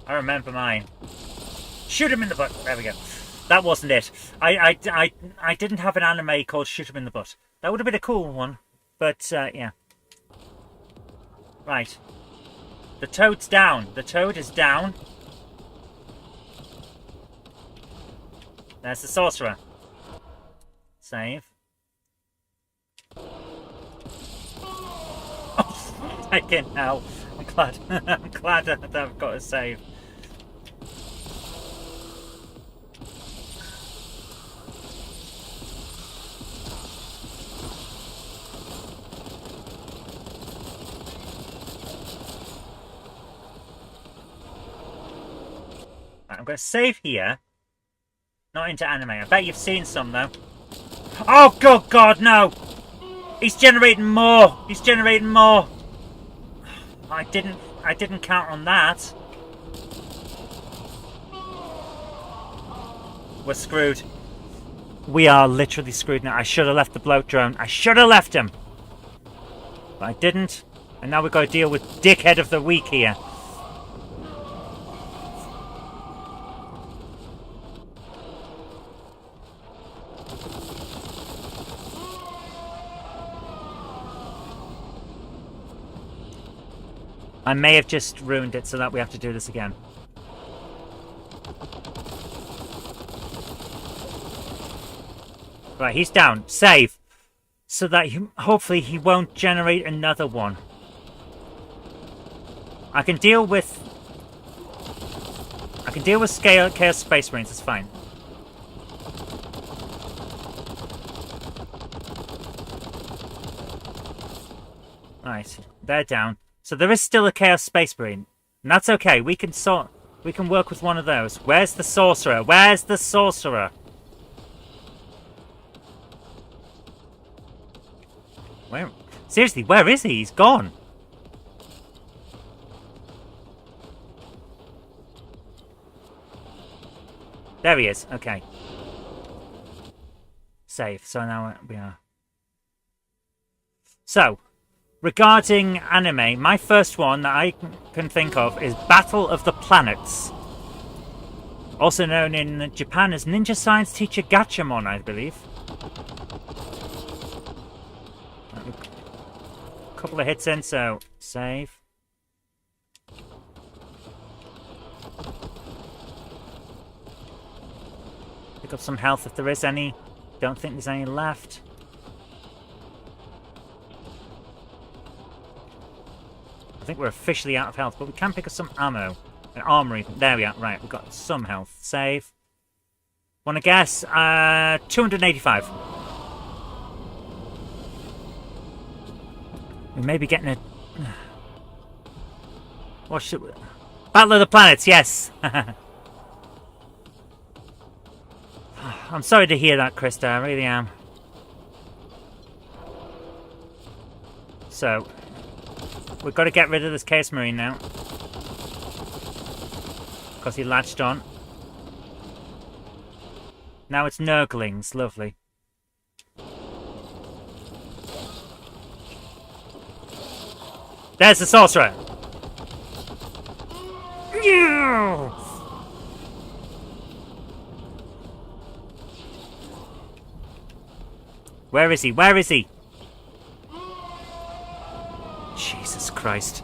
I remember mine. Shoot him in the butt. There we go. That wasn't it. I didn't have an anime called Shoot him in the butt. That would have been a cool one. But, yeah. Right. The toad's down. The toad is down. There's the sorcerer. Save. Oh, I can now. I'm glad. I'm glad that I've got a save. I'm going to save here. Not into anime. I bet you've seen some, though. Oh, good God, no! He's generating more! He's generating more! I didn't count on that. We're screwed. We are literally screwed now. I should have left the bloat drone. I should have left him! But I didn't. And now we've got to deal with Dickhead of the Week here. I may have just ruined it so that we have to do this again. Right, he's down. Save. So that hopefully he won't generate another one. I can deal with Chaos Space Marines, it's fine. Right, they're down. So there is still a Chaos Space Marine. And that's okay. We can work with one of those. Where's the sorcerer? Where's the sorcerer? Where? Seriously, where is he? He's gone. There he is. Okay. Save. So now we are. So, regarding anime, my first one that I can think of is Battle of the Planets. Also known in Japan as Ninja Science Teacher Gatchamon, I believe. A couple of hits in, so save. Pick up some health if there is any. Don't think there's any left. I think we're officially out of health, but we can pick up some ammo. An armory. There we are. Right, we've got some health. Save. Want to guess? 285. We may be getting a... What should we... Battle of the Planets, yes! I'm sorry to hear that, Krista. I really am. So, we've got to get rid of this Chaos Marine now. Because he latched on. Now it's Nurglings. Lovely. There's the Sorcerer! Yeah! Where is he? Where is he? Jesus Christ.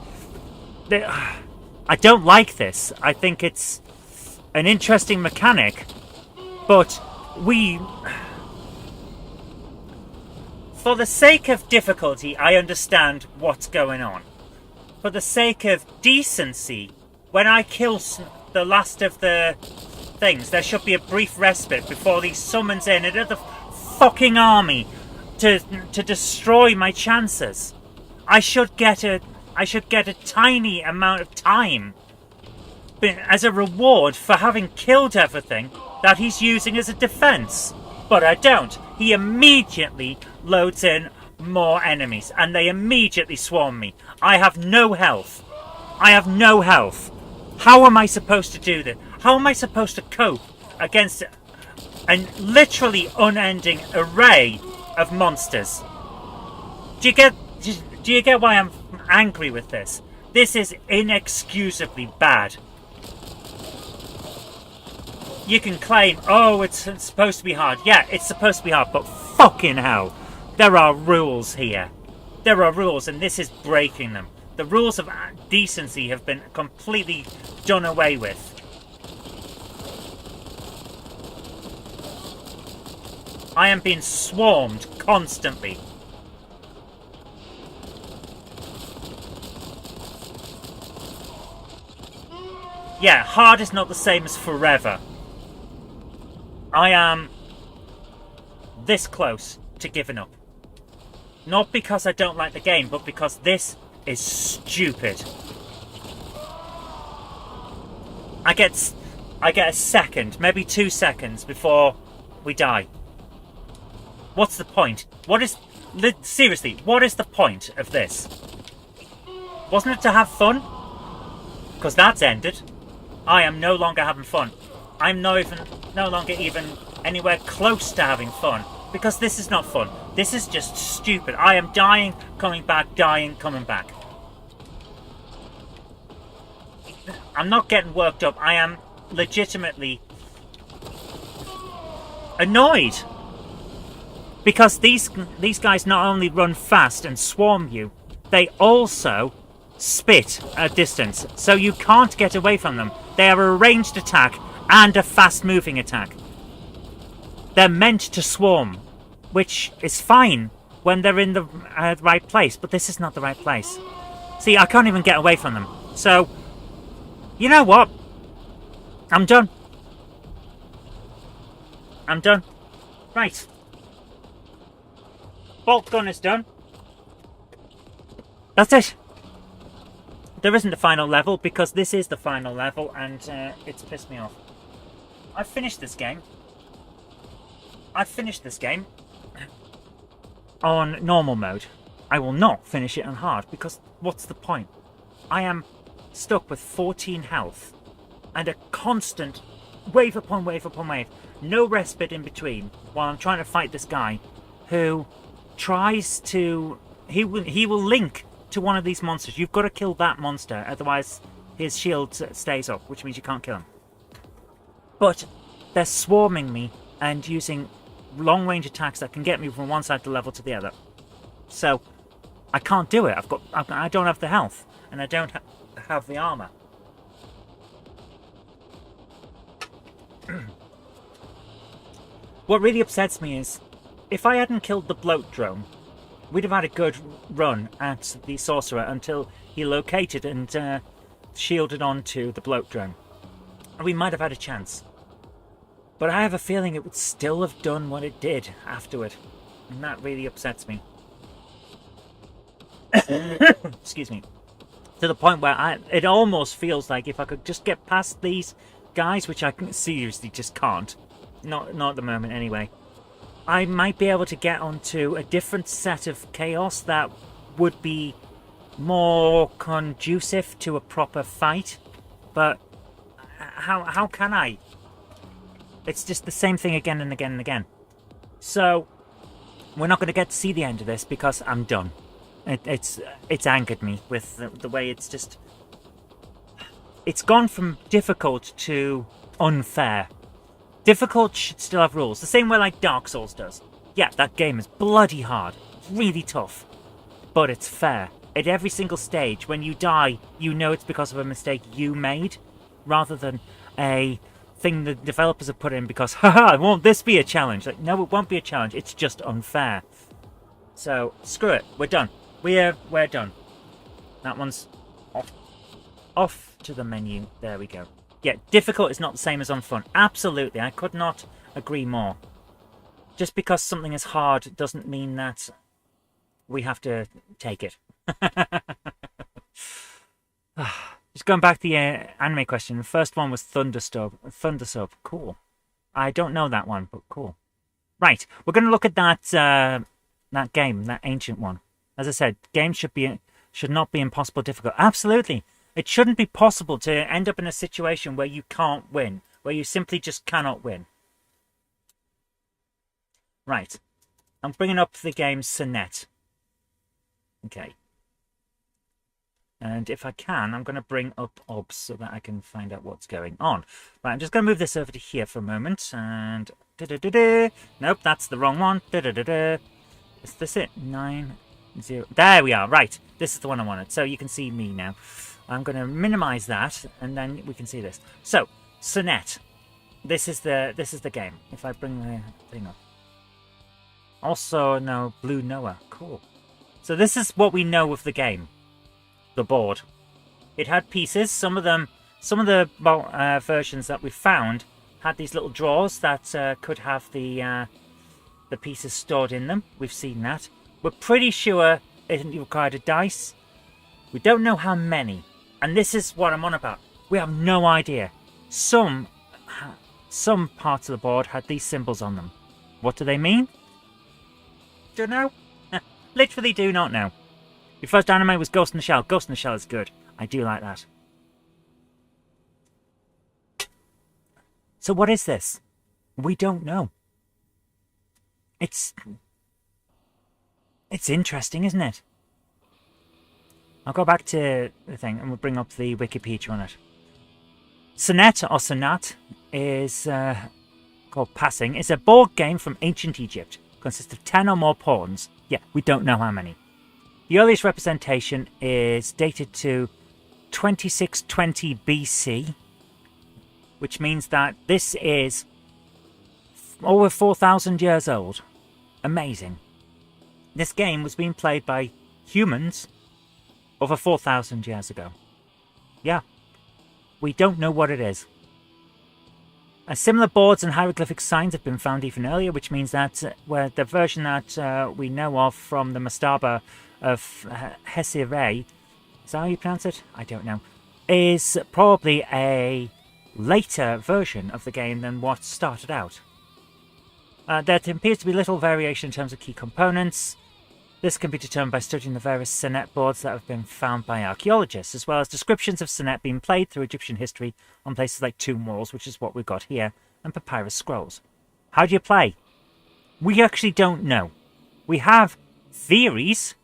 I don't like this. I think it's an interesting mechanic, but for the sake of difficulty, I understand what's going on. For the sake of decency, when I kill the last of the things, there should be a brief respite before he summons in another fucking army to destroy my chances. I should get a tiny amount of time as a reward for having killed everything that he's using as a defense. But I don't. He immediately loads in more enemies and they immediately swarm me. I have no health. I have no health. How am I supposed to do this? How am I supposed to cope against a literally unending array of monsters? Do you get why I'm angry with this? This is inexcusably bad. You can claim, oh, it's supposed to be hard. Yeah, it's supposed to be hard, but fucking hell. There are rules here. There are rules, and this is breaking them. The rules of decency have been completely done away with. I am being swarmed constantly. Yeah, hard is not the same as forever. I am this close to giving up. Not because I don't like the game, but because this is stupid. I get a second, maybe 2 seconds before we die. What's the point? Seriously, what is the point of this? Wasn't it to have fun? Because that's ended. I am no longer having fun. I'm no longer even anywhere close to having fun. Because this is not fun. This is just stupid. I am dying, coming back, dying, coming back. I'm not getting worked up. I am legitimately annoyed. Because these guys not only run fast and swarm you, they also spit at distance. So you can't get away from them. They are a ranged attack and a fast-moving attack. They're meant to swarm, which is fine when they're in the right place, but this is not the right place. See, I can't even get away from them. So, you know what? I'm done. I'm done. Right. Boltgun is done. That's it. There isn't a final level because this is the final level and it's pissed me off. I've finished this game. On normal mode. I will not finish it on hard because what's the point? I am stuck with 14 health and a constant wave upon wave upon wave. No respite in between while I'm trying to fight this guy who tries to... He will link to one of these monsters. You've got to kill that monster, otherwise his shield stays up, which means you can't kill him. But they're swarming me and using long-range attacks that can get me from one side of the level to the other. So I can't do it. I don't have the health, and I don't have the armor. What really upsets me is, if I hadn't killed the bloat drone, we'd have had a good run at the sorcerer until he located and shielded onto the bloat drone. And we might have had a chance. But I have a feeling it would still have done what it did afterward. And that really upsets me. Excuse me. To the point where it almost feels like if I could just get past these guys, which I seriously just can't. Not at the moment anyway. I might be able to get onto a different set of chaos that would be more conducive to a proper fight. But how can I? It's just the same thing again and again and again. So we're not going to get to see the end of this because I'm done. It's angered me with the way it's just... It's gone from difficult to unfair. Difficult should still have rules, the same way like Dark Souls does. Yeah, that game is bloody hard, really tough, but it's fair. At every single stage, when you die, you know it's because of a mistake you made, rather than a thing the developers have put in because, haha, won't this be a challenge? Like, no, it won't be a challenge, it's just unfair. So, screw it, we're done. We're done. That one's off to the menu. There we go. Yeah, difficult is not the same as unfun. Absolutely, I could not agree more. Just because something is hard doesn't mean that we have to take it. Just going back to the anime question. The first one was Thundersub. Cool. I don't know that one, but cool. Right, we're going to look at that game, that ancient one. As I said, games should not be impossible difficult. Absolutely. It shouldn't be possible to end up in a situation where you can't win, where you simply just cannot win. Right. I'm bringing up the game Sonnet. Okay. And if I can, I'm going to bring up OBS so that I can find out what's going on. Right, I'm just going to move this over to here for a moment. And... Nope, that's the wrong one. Is this it? 9, 0... There we are. Right. This is the one I wanted. So you can see me now. I'm going to minimize that, and then we can see this. So, Sonnet. This is the game. If I bring the thing up. Also, no, Blue Noah. Cool. So this is what we know of the game. The board. It had pieces. Some of the versions that we found had these little drawers that could have the pieces stored in them. We've seen that. We're pretty sure it required a dice. We don't know how many. And this is what I'm on about. We have no idea. Some parts of the board had these symbols on them. What do they mean? Don't know. Literally do not know. Your first anime was Ghost in the Shell. Ghost in the Shell is good. I do like that. So what is this? We don't know. It's interesting, isn't it? I'll go back to the thing and we'll bring up the Wikipedia on it. Sonnet, or Sonat, is called Passing. It's a board game from ancient Egypt. Consists of 10 or more pawns. Yeah, we don't know how many. The earliest representation is dated to 2620 BC, which means that this is over 4,000 years old. Amazing. This game was being played by humans over 4,000 years ago. Yeah. We don't know what it is. Similar boards and hieroglyphic signs have been found even earlier, which means that where the version that we know of from the mastaba of Hesire, is that how you pronounce it? I don't know. Is probably a later version of the game than what started out. There appears to be little variation in terms of key components. This can be determined by studying the various sonnet boards that have been found by archaeologists, as well as descriptions of sonnet being played through Egyptian history on places like tomb walls, which is what we've got here, and papyrus scrolls. How do you play? We actually don't know. We have theories.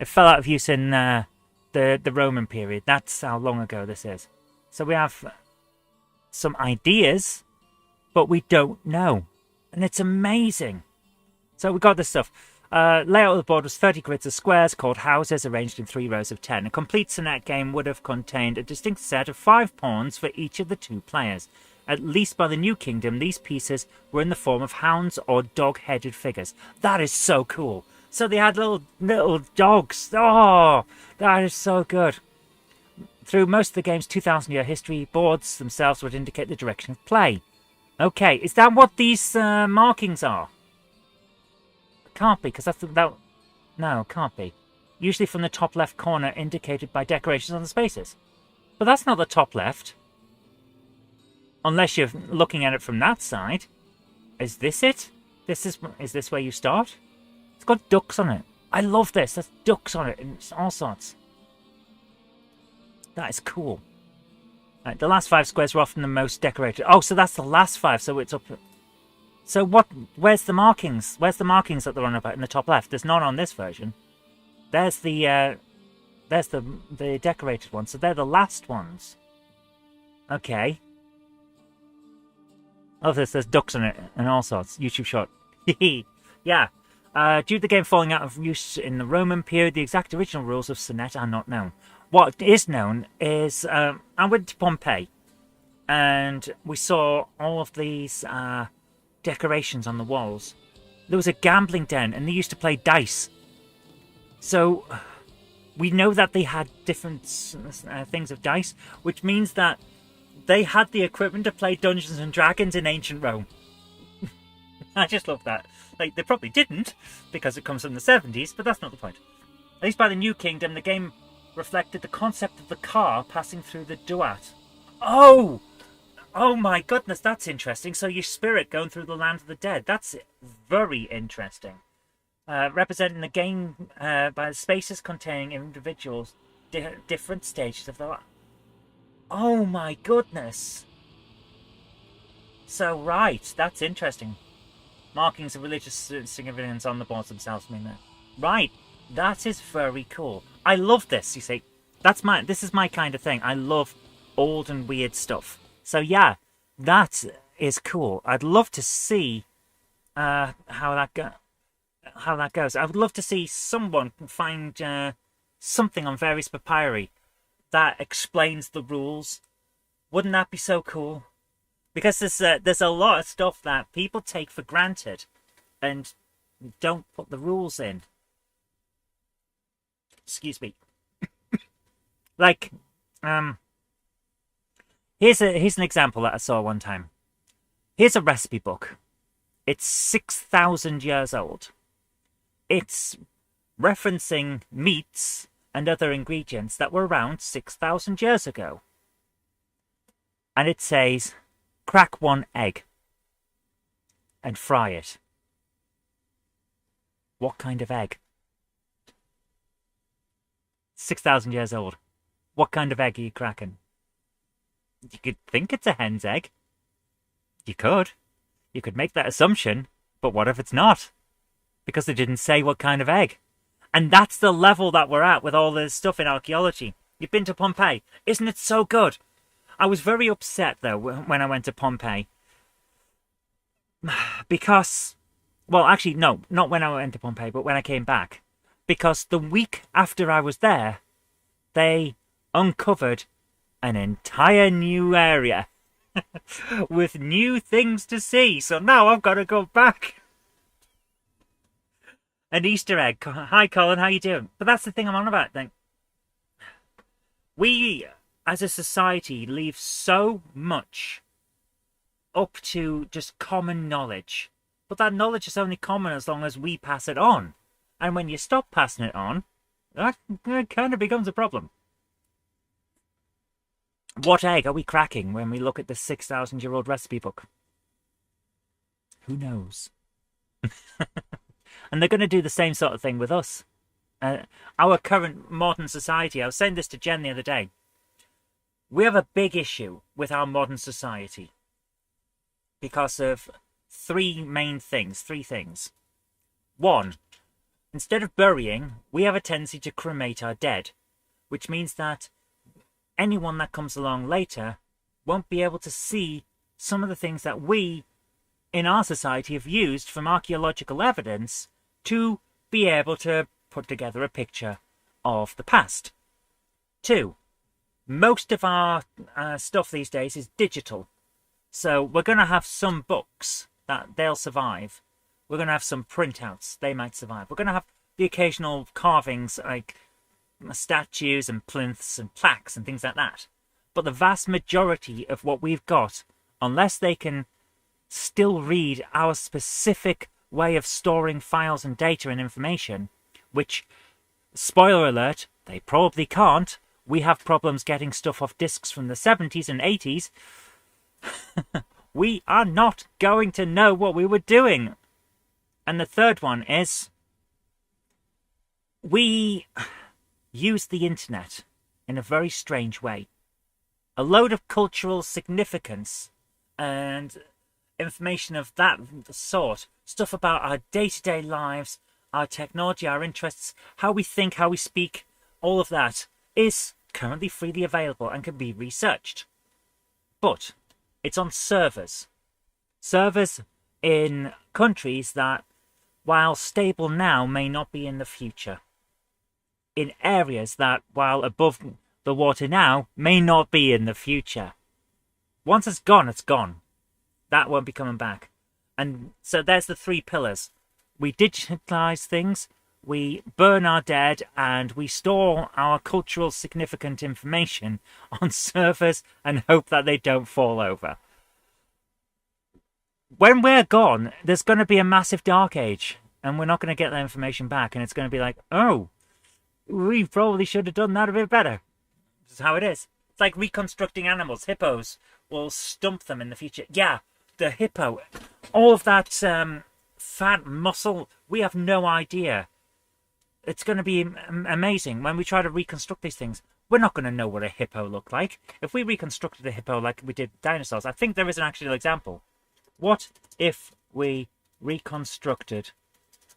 It fell out of use in the Roman period. That's how long ago this is. So we have some ideas, but we don't know. And it's amazing. So we got this stuff. Layout of the board was 30 grids of squares called houses arranged in 3 rows of 10. A complete sonnet game would have contained a distinct set of 5 pawns for each of the 2 players. At least by the New Kingdom, these pieces were in the form of hounds or dog-headed figures. That is so cool. So they had little dogs. Oh, that is so good. Through most of the game's 2,000-year history, boards themselves would indicate the direction of play. Okay, is that what these markings are? Can't be, because that. No, can't be. Usually from the top left corner, indicated by decorations on the spaces. But that's not the top left. Unless you're looking at it from that side. Is this it? Is this where you start? It's got ducks on it. I love this. There's ducks on it and all sorts. That is cool. Right, the last 5 squares were often the most decorated. Oh, so that's the last 5. So it's up. So what? Where's the markings? Where's the markings that they're on about in the top left? There's none on this version. There's the decorated ones. So they're the last ones. Okay. Oh, there's ducks on it and all sorts. YouTube shot. Yeah. Due to the game falling out of use in the Roman period, the exact original rules of Sonnet are not known. What is known is I went to Pompeii and we saw all of these decorations on the walls. There was a gambling den and they used to play dice. So we know that they had different things of dice, which means that they had the equipment to play Dungeons and Dragons in ancient Rome. I just love that. Like, they probably didn't, because it comes from the 70s, but that's not the point. At least by the New Kingdom, the game reflected the concept of the car passing through the duat. Oh! Oh my goodness, that's interesting. So your spirit going through the land of the dead. That's very interesting. Representing the game by the spaces containing individuals, different stages of the life. Oh my goodness. So, right, that's interesting. Markings of religious significance on the boards themselves mean that. Right, that is very cool. I love this, you see. This is my kind of thing. I love old and weird stuff. So yeah, that is cool. I'd love to see how that goes. I would love to see someone find something on various papyri that explains the rules. Wouldn't that be so cool? Because there's a lot of stuff that people take for granted and don't put the rules in. Excuse me. Like, here's an example that I saw one time. Here's a recipe book. It's 6,000 years old. It's referencing meats and other ingredients that were around 6,000 years ago. And it says, crack 1 egg and fry it. What kind of egg? 6,000 years old. What kind of egg are you cracking? You could think it's a hen's egg. You could. You could make that assumption, but what if it's not? Because they didn't say what kind of egg. And that's the level that we're at with all this stuff in archaeology. You've been to Pompeii. Isn't it so good? I was very upset, though, when I went to Pompeii. Because, well, actually, no, not when I went to Pompeii, but when I came back. Because the week after I was there, they uncovered an entire new area with new things to see. So now I've got to go back. An Easter egg. Hi, Colin, how you doing? But that's the thing I'm on about, then. We, as a society, leave so much up to just common knowledge. But that knowledge is only common as long as we pass it on. And when you stop passing it on, that kind of becomes a problem. What egg are we cracking when we look at the 6,000-year-old recipe book? Who knows? And they're going to do the same sort of thing with us. Our current modern society, I was saying this to Jen the other day, we have a big issue with our modern society because of three things. One, instead of burying, we have a tendency to cremate our dead, which means that anyone that comes along later won't be able to see some of the things that we, in our society, have used from archaeological evidence to be able to put together a picture of the past. Two, most of our stuff these days is digital. So we're going to have some books that they'll survive. We're going to have some printouts. They might survive. We're going to have the occasional carvings like statues and plinths and plaques and things like that. But the vast majority of what we've got, unless they can still read our specific way of storing files and data and information, which, spoiler alert, they probably can't. We have problems getting stuff off discs from the 70s and 80s. We are not going to know what we were doing. And the third one is, we use the internet in a very strange way. A load of cultural significance and information of that sort, stuff about our day-to-day lives, our technology, our interests, how we think, how we speak, all of that is currently freely available and can be researched. But it's on servers. Servers in countries that, while stable now, may not be in the future. In areas that, while above the water now, may not be in the future. Once it's gone, it's gone. That won't be coming back. And so there's the three pillars. We digitalize things, we burn our dead, and we store our cultural significant information on servers and hope that they don't fall over. When we're gone, there's going to be a massive dark age, and we're not going to get that information back, and it's going to be like, oh, we probably should have done that a bit better. This is how it is. It's like reconstructing animals. Hippos will stump them in the future. Yeah, the hippo, all of that fat muscle, we have no idea. It's going to be amazing when we try to reconstruct these things. We're not going to know what a hippo looked like. If we reconstructed a hippo like we did dinosaurs, I think there is an actual example. What if we reconstructed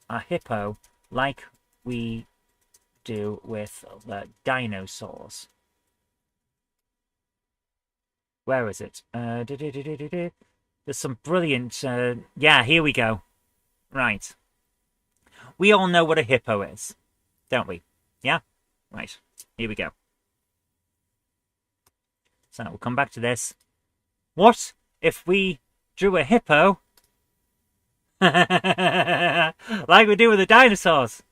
a hippo like we do with the dinosaurs? Where is it? There's some brilliant... yeah, here we go. Right. We all know what a hippo is, don't we? Yeah? Right. Here we go. So we'll come back to this. What if we drew a hippo like we do with the dinosaurs?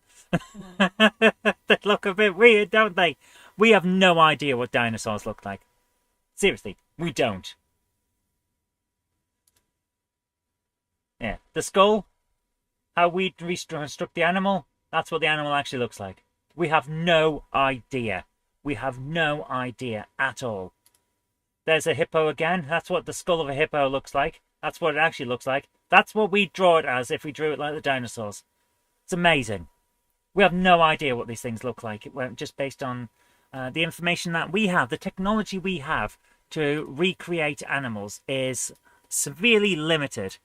They look a bit weird, don't they? We have no idea what dinosaurs look like. Seriously, we don't. Yeah, the skull, how we reconstruct the animal, that's what the animal actually looks like. We have no idea. We have no idea at all. There's a hippo again. That's what the skull of a hippo looks like. That's what it actually looks like. That's what we draw it as if we drew it like the dinosaurs. It's amazing. We have no idea what these things look like. Just based on the information that we have, the technology we have to recreate animals is severely limited.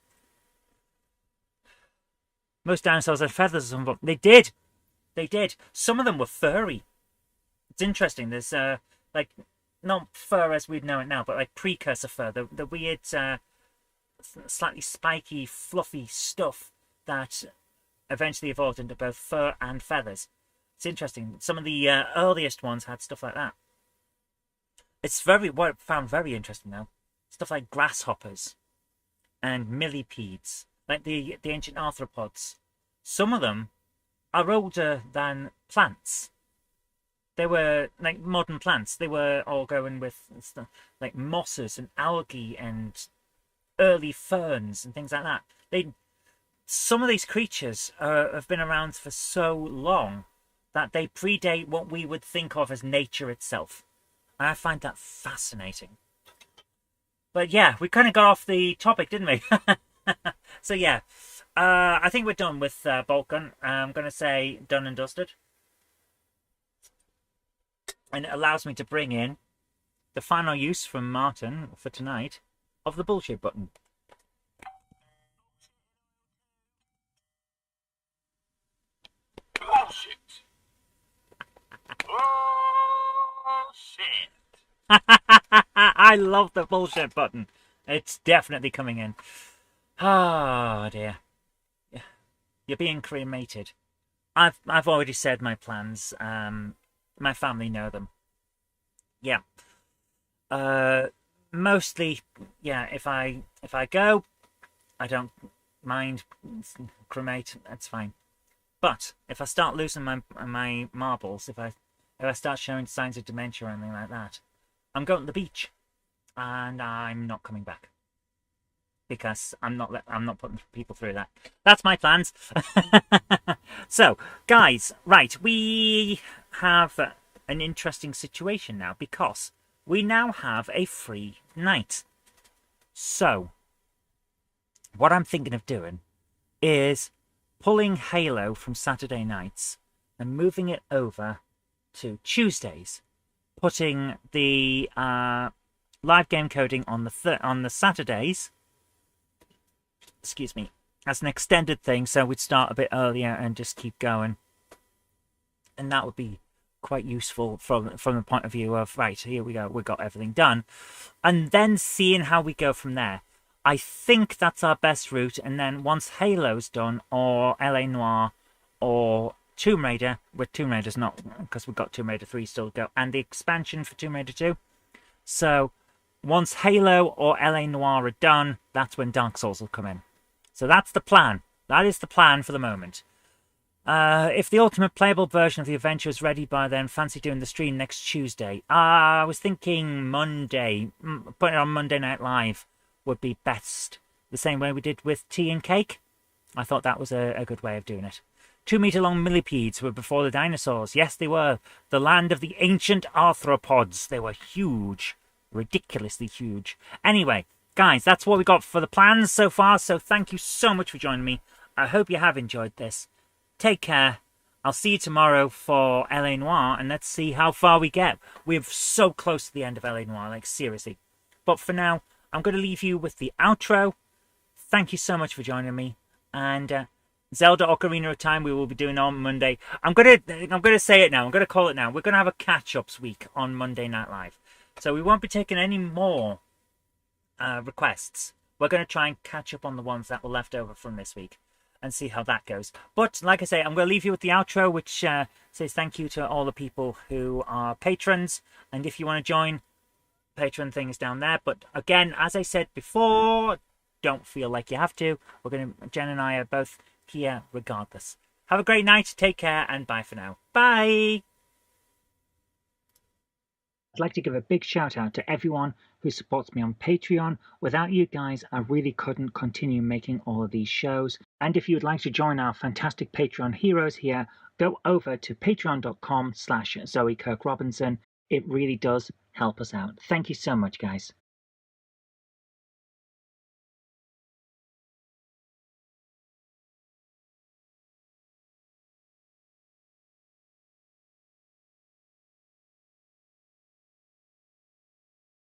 Most dinosaurs had feathers on them. They did. They did. Some of them were furry. It's interesting. There's like, not fur as we'd know it now, but like precursor fur. The weird, slightly spiky, fluffy stuff that eventually evolved into both fur and feathers. It's interesting. Some of the earliest ones had stuff like that. It's what I found very interesting now. Stuff like grasshoppers and millipedes, like the ancient arthropods. Some of them are older than plants. They were like modern plants. They were all going with stuff like mosses and algae and early ferns and things like that. Some of these creatures have been around for so long that they predate what we would think of as nature itself. And I find that fascinating. But yeah, we kind of got off the topic, didn't we? So yeah, I think we're done with Boltgun. I'm going to say done and dusted. And it allows me to bring in the final use from Martin for tonight of the bullshit button. Bullshit. Bullshit. I love the bullshit button. It's definitely coming in. Oh dear. You're being cremated. I've already said my plans. My family know them. Yeah. Mostly, yeah, if I go, I don't mind cremate. That's fine. But if I start losing my marbles, if I start showing signs of dementia or anything like that, I'm going to the beach, and I'm not coming back because I'm not putting people through that. That's my plans. So, guys, right, we have an interesting situation now because we now have a free night. So, what I'm thinking of doing is pulling Halo from Saturday nights and moving it over to Tuesdays, putting the live game coding on the Saturdays, excuse me, as an extended thing, so we'd start a bit earlier and just keep going, and that would be quite useful from the point of view of, right, here we go, we got everything done, and then seeing how we go from there. I think that's our best route, and then once Halo's done, or LA Noire, or Tomb Raider, with Tomb Raider's not, because we've got Tomb Raider 3 still to go, and the expansion for Tomb Raider 2. So once Halo or LA Noire are done, that's when Dark Souls will come in. So that's the plan. That is the plan for the moment. If the ultimate playable version of the adventure is ready by then, fancy doing the stream next Tuesday. I was thinking Monday. Putting it on Monday Night Live would be best. The same way we did with Tea and Cake. I thought that was a good way of doing it. 2-meter-long millipedes were before the dinosaurs. Yes, they were. The land of the ancient arthropods. They were huge. Ridiculously huge. Anyway, guys, that's what we got for the plans so far. So thank you so much for joining me. I hope you have enjoyed this. Take care. I'll see you tomorrow for LA Noire, and let's see how far we get. We're so close to the end of LA Noire, like seriously. But for now, I'm going to leave you with the outro. Thank you so much for joining me. And Zelda Ocarina of Time we will be doing on Monday. I'm gonna say it now. I'm gonna call it now. We're gonna have a catch-ups week on Monday Night Live, so we won't be taking any more requests. We're gonna try and catch up on the ones that were left over from this week and see how that goes. But like I say, I'm gonna leave you with the outro, which says thank you to all the people who are patrons, and if you want to join, Patreon thing is down there. But again, as I said before, don't feel like you have to. Jen and I are both here regardless. Have a great night, take care, and bye for now. Bye! I'd like to give a big shout out to everyone who supports me on Patreon. Without you guys, I really couldn't continue making all of these shows. And if you'd like to join our fantastic Patreon heroes here, go over to patreon.com/Zoe Kirk Robinson. It really does help us out. Thank you so much, guys.